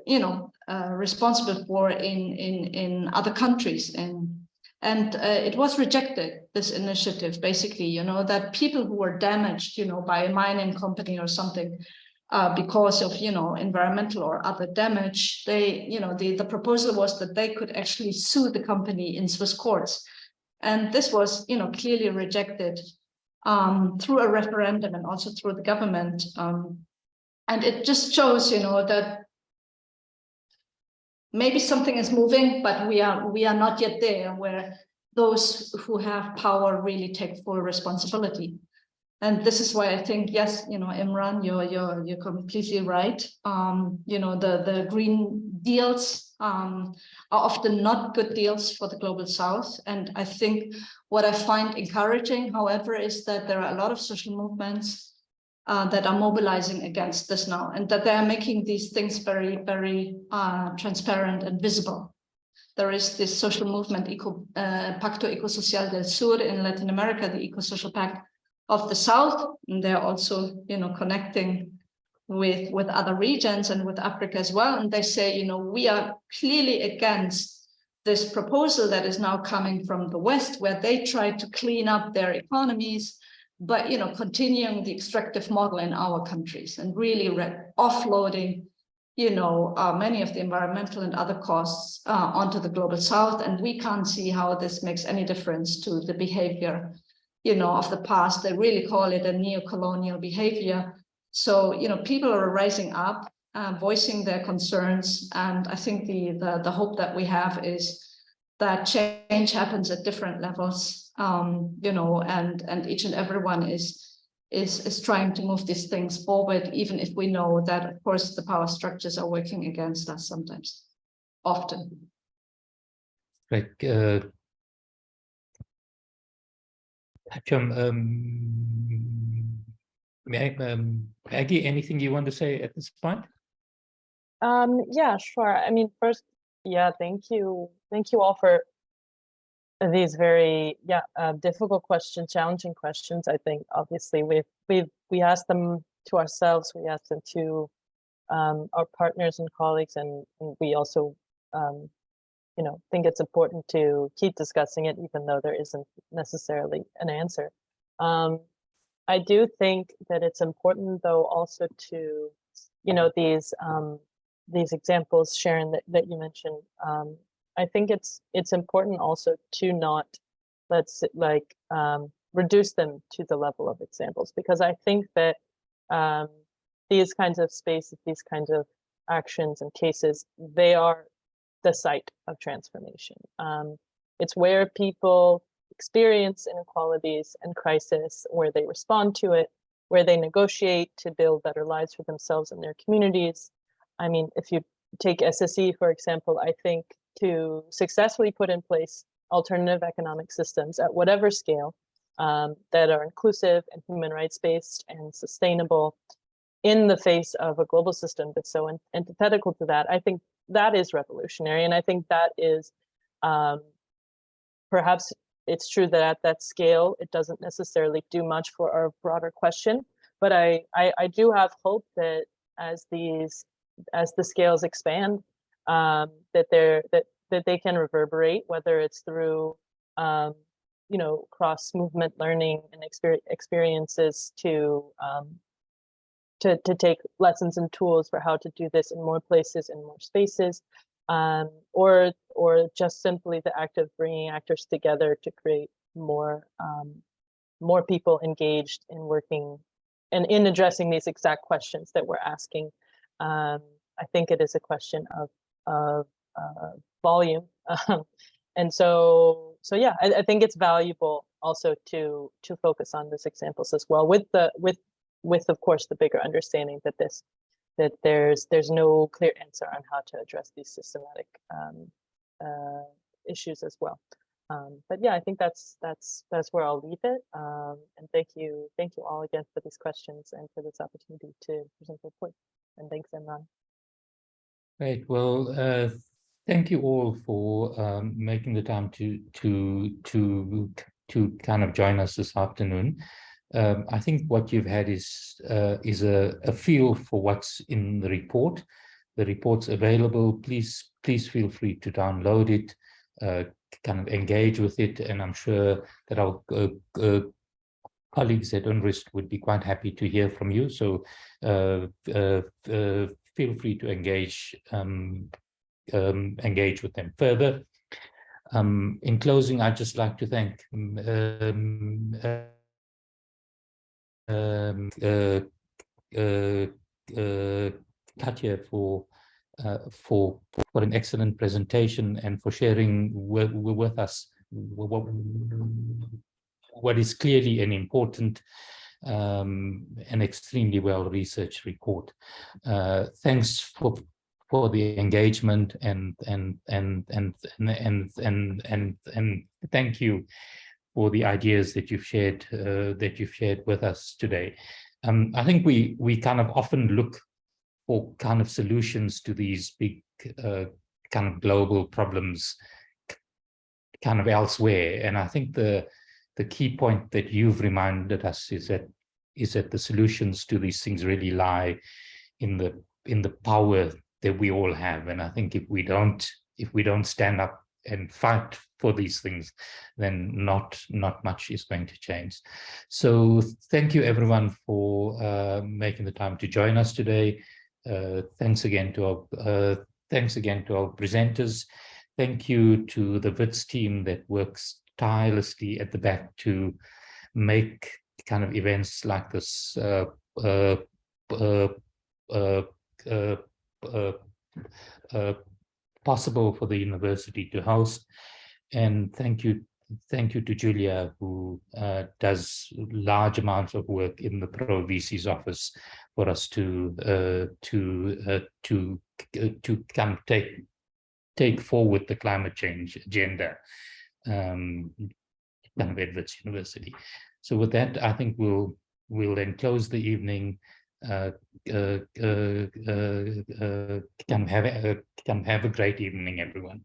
responsible for in other countries. And it was rejected, this initiative, basically, that people who were damaged, by a mining company or something, because of, environmental or other damage, the proposal was that they could actually sue the company in Swiss courts. And this was, clearly rejected through a referendum and also through the government. And it just shows, that maybe something is moving, but we are not yet there where those who have power really take full responsibility. And this is why I think, yes, Imran, you're completely right. The Green Deals are often not good deals for the Global South. And I think what I find encouraging, however, is that there are a lot of social movements that are mobilizing against this now, and that they are making these things very, very transparent and visible. There is this social movement, Pacto Ecosocial del Sur in Latin America, the Eco-Social Pact of the South, and they're also, connecting with other regions and with Africa as well. And they say, we are clearly against this proposal that is now coming from the West, where they try to clean up their economies, but continuing the extractive model in our countries and really offloading many of the environmental and other costs onto the Global South. And we can't see how this makes any difference to the behavior of the past. They really call it a neo-colonial behavior. So people are rising up, voicing their concerns, and I think the hope that we have is that change happens at different levels, and each and everyone is trying to move these things forward, even if we know that, of course, the power structures are working against us sometimes, often. Like, Maggie, anything you want to say at this point? Yeah, sure. I mean, first, yeah, thank you all for these very difficult questions, challenging questions. I think obviously we asked them to ourselves, we asked them to our partners and colleagues, and we also think it's important to keep discussing it, even though there isn't necessarily an answer. I do think that it's important, though, also to these examples, Sharon, that you mentioned. I think it's important also to not reduce them to the level of examples, because I think that these kinds of spaces, these kinds of actions and cases, they are the site of transformation. It's where people experience inequalities and crisis, where they respond to it, where they negotiate to build better lives for themselves and their communities. I mean, if you take SSE, for example, I think to successfully put in place alternative economic systems at whatever scale that are inclusive and human rights based and sustainable, in the face of a global system that's so antithetical to that, I think that is revolutionary. And I think that is, perhaps it's true that at that scale, it doesn't necessarily do much for our broader question. But I do have hope that as the scales expand, that they can reverberate, whether it's through cross-movement learning and experiences to take lessons and tools for how to do this in more places and more spaces, or just simply the act of bringing actors together to create more people engaged in working and in addressing these exact questions that we're asking. I think it is a question of volume, and so yeah, I think it's valuable also to focus on these examples as well, with of course the bigger understanding that there's no clear answer on how to address these systematic issues as well. But yeah, I think that's where I'll leave it. And thank you all again for these questions and for this opportunity to present the report. And thanks, Imran. Great. Well, thank you all for making the time to kind of join us this afternoon. I think what you've had is a feel for what's in the report. The report's available. Please feel free to download it, kind of engage with it, and I'm sure that our colleagues at UNRISD would be quite happy to hear from you. So feel free to engage with them further. In closing, I'd just like to thank Katja for an excellent presentation and for sharing with us what is clearly an important and extremely well-researched report. Thanks for the engagement and thank you for the ideas that you've shared with us today. I think we kind of often look for kind of solutions to these big kind of global problems kind of elsewhere, and I think the key point that you've reminded us is that the solutions to these things really lie in the power that we all have. And I think if we don't stand up and fight for these things, then not much is going to change. So thank you everyone for making the time to join us today. Thanks again to our presenters. Thank you to the Wits team that works tirelessly at the back to make kind of events like this possible for the university to host. And thank you to Julia, who does large amounts of work in the Pro VC's office for us to kind of take forward the climate change agenda kind of at Wits University. So with that, I think we'll then close the evening. Can have a great evening, everyone.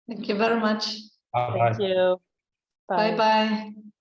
Thank you very much. Bye-bye. Thank you. Bye. Bye-bye.